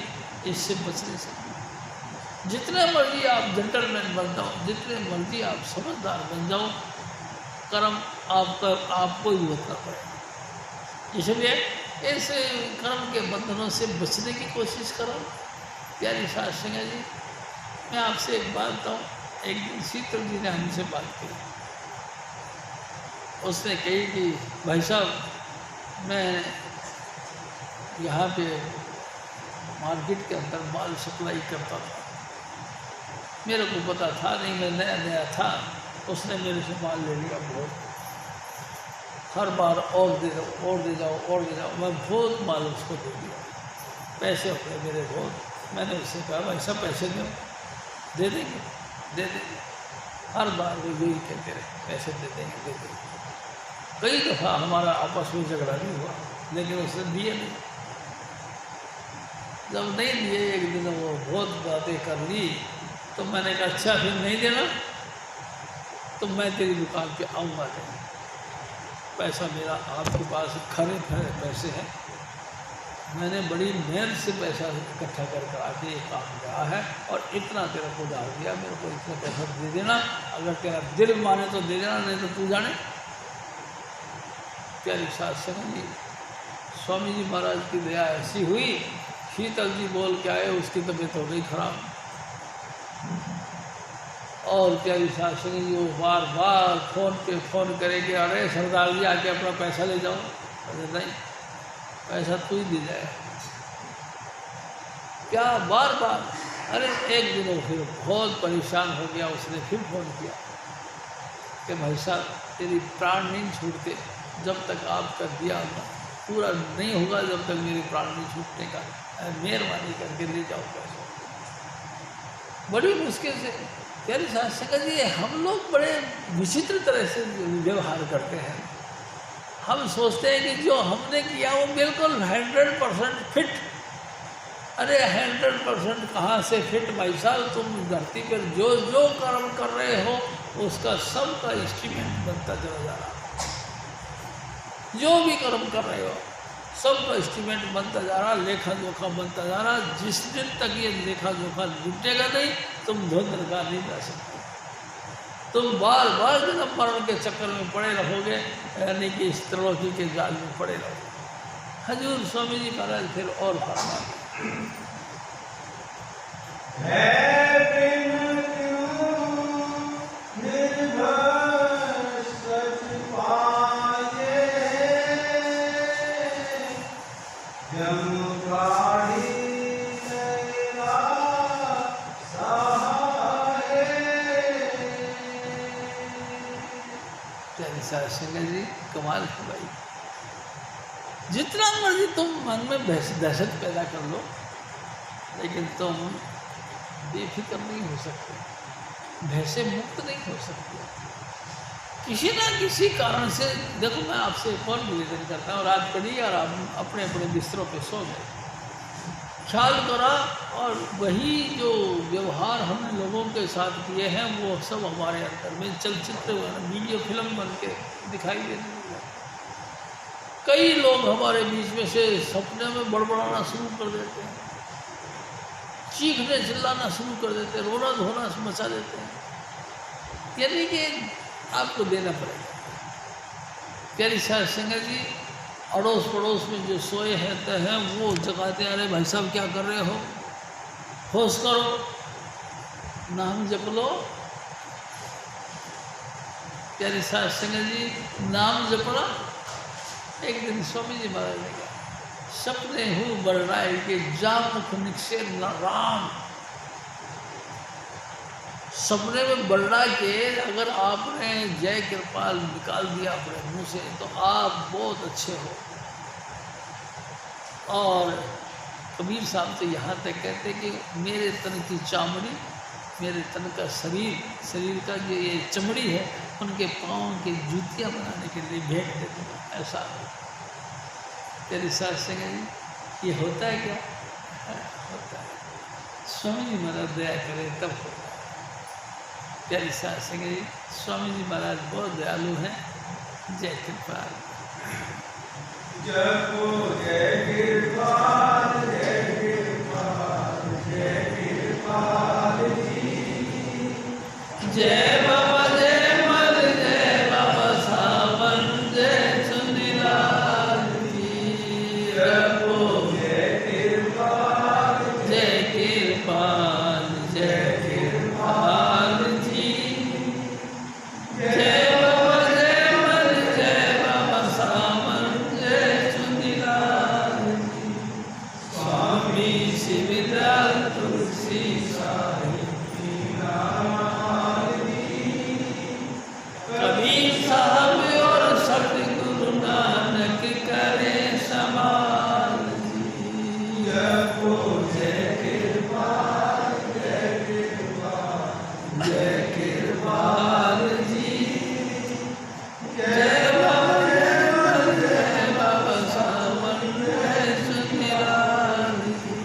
इससे बचने से जितने मर्जी आप जेंटलमैन बन जाओ, जितने मर्जी आप समझदार बन जाओ, कर्म आपको ही भुगतना पड़ेगा। इसलिए इस कर्म के बंधनों से बचने की कोशिश करो। प्यारी साहब सिंह जी, मैं आपसे एक बात बताऊँ, एक दिन शीतल जी ने हमसे बात की, उसने कही कि भाई साहब मैं यहाँ पे मार्केट के अंदर माल सप्लाई करता था, मेरे को पता था नहीं, मैं नया नया था, उसने मेरे से माल ले लिया बहुत, हर बार और दे दो और दे जाओ और दे जाओ, मैं बहुत माल उसको दे दिया, पैसे अपने मेरे बहुत। मैंने उससे कहा भाई साहब पैसे दो, दे देंगे दे देंगे, हर बार वो यही कहते रहे पैसे दे देंगे दे देंगे। कई दफ़ा हमारा आपस में झगड़ा भी हुआ, लेकिन उसने दिए नहीं। जब नहीं दिए, एक दिन वो बहुत बातें कर ली, तो मैंने कहा अच्छा फिर नहीं देना तो मैं तेरी दुकान पे आऊँगा नहीं, पैसा मेरा आपके पास खरे खरे पैसे हैं, मैंने बड़ी मेहनत से पैसा इकट्ठा कर आके ये काम किया है और इतना तेरे को उधार दिया, मेरे को इतना पैसा दे देना, अगर तेरा दिल माने तो दे देना, नहीं तो तू जाने। प्यारी साहब सिंह जी, स्वामी जी महाराज की दया ऐसी हुई, शीतल जी बोल के आए, उसकी तबीयत हो गई खराब, और प्यारी साहब सिंह जी वो बार बार फ़ोन पे फ़ोन करेंगे, अरे सरदार जी आके अपना पैसा ले जाओ, अरे नहीं पैसा तू ही दे जाए, क्या बार बार। अरे एक दिन वो फिर बहुत परेशान हो गया, उसने फिर फ़ोन किया कि भाई साहब तेरी प्राण नहीं छूटते जब तक आपका दिया पूरा नहीं होगा, जब तक मेरे प्राण नहीं छूटने का, मेहरबानी करके ले जाओ पैसा। बड़ी मुश्किल से प्यारी साहब सिंह जी, हम लोग बड़े विचित्र तरह से व्यवहार करते हैं। हम सोचते हैं कि जो हमने किया वो बिल्कुल 100% फिट। अरे 100% कहाँ से फिट भाई साहब, तुम धरती पर जो जो कर्म कर रहे हो उसका सबका एस्टीमेट बनता चला जा रहा है, जो भी कर्म कर रहे हो सबका एस्टीमेट बनता जा रहा, लेखा जोखा बनता जा रहा। जिस दिन तक ये लेखा जोखा जुटेगा नहीं, तुम धुंधलका नहीं जा सकते, तुम बार बार जन्म मरण के चक्कर में पड़े रहोगे, यानी कि इस त्रिलोकी के जाल में पड़े रहोगे। हजूर स्वामी जी महाराज फिर और फरमा सिंह जी, कमाल है भाई, जितना मर्जी तुम मन में दहशत पैदा कर लो, लेकिन तुम बेफिक्र नहीं हो सकते, भय से मुक्त नहीं हो सकते। किसी ना किसी कारण से, देखो मैं आपसे एक और निवेदन करता हूँ, रात पड़ी और आप अपने अपने बिस्तरों पे सो गए, ख्याल करा, और वही जो व्यवहार हमने लोगों के साथ किए हैं वो सब हमारे अंदर में चलचित्र वीडियो फिल्म बन के दिखाई देने लगा। कई लोग हमारे बीच में से सपने में बड़बड़ाना शुरू कर देते हैं, चीखने चिल्लाना शुरू कर देते हैं, रोना धोना मचा देते हैं, यानी कि आपको देना पड़ेगा। प्यारी साहब सिंह जी, अड़ोस पड़ोस में जो सोए हैं वो जगाते हैं, अरे भाई साहब क्या कर रहे हो, होश करो, नाम जप लो, प्यारे साथ संगत जी नाम जपना। एक दिन स्वामी जी महाराज ने कहा सपने हूँ बरनाए के जामुख निकसे न राम। सपने में बरना के अगर आपने जय कृपाल निकाल दिया अपने मुंह से तो आप बहुत अच्छे हो। और कबीर साहब तो यहाँ तक कहते कि मेरे तन की चामड़ी, मेरे तन का शरीर का जो ये चमड़ी है उनके पाँव की जूतियाँ बनाने के लिए भेंट दे दूँगा। ऐसा तेरे साथ संगत जी ये होता है क्या? होता है। स्वामी जी महाराज दया करें तब होता है। प्यारी साथ संगत जी स्वामी जी महाराज बहुत दयालु हैं। जय कृपाल। जपो जय कृपाल जय कृपाल जय कृपाल जी। जय बाबा जय मल जय बाबा सावन जय सुनीलाल जी। जपो जय कृपाल जय कृपाल जय कृपाल जी। जय बाबा जय मल जय बाबा सावन जय सुनीलाल जी। स्वामी शिवदयाल तुलसी साहिब कबीर साहब और सतगुरु नानक करे समाल जी। जपो जय कृपाल जय कृपाल जय कृपाल जी। जय जय बाबा सावन जय सुनीलाल जी।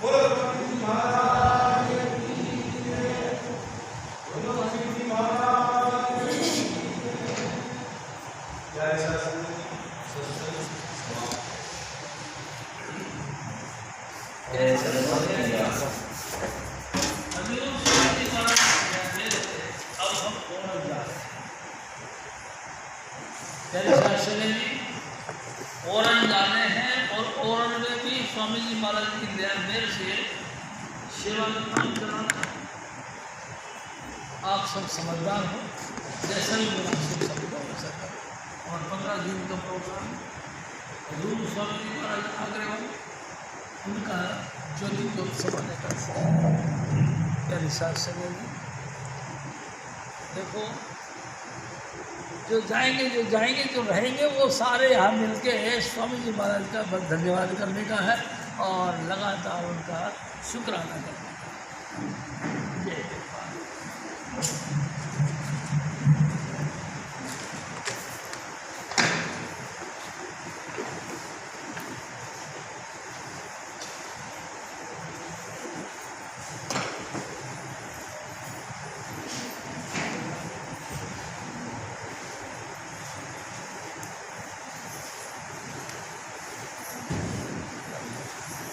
बोलो स्वामी महाराज की जय। बोलो स्वामी महाराज की जय। जय सत्संग अभी उस स्वामी महाराज ने अब हम और जा रहे हैं। प्यारे साथ संगत जी ओरन जाने हैं और ओरन में भी स्वामी जी महाराज की दया मेरे से सेवा में काम कराना है। आप सब समझदार हो, जैसा भी बोला सब समझदार हो सकता है। और 15 दिन का प्रोग्राम रूप स्वामी जी महाराज आगरे उनका ज्योति जोत्सव आने का प्यारी साथ संगत जी देखो जो जाएंगे जो रहेंगे वो सारे यहाँ मिलके स्वामी जी महाराज का बस धन्यवाद करने का है और लगातार उनका शुक्राना करने का। जय कृपाल।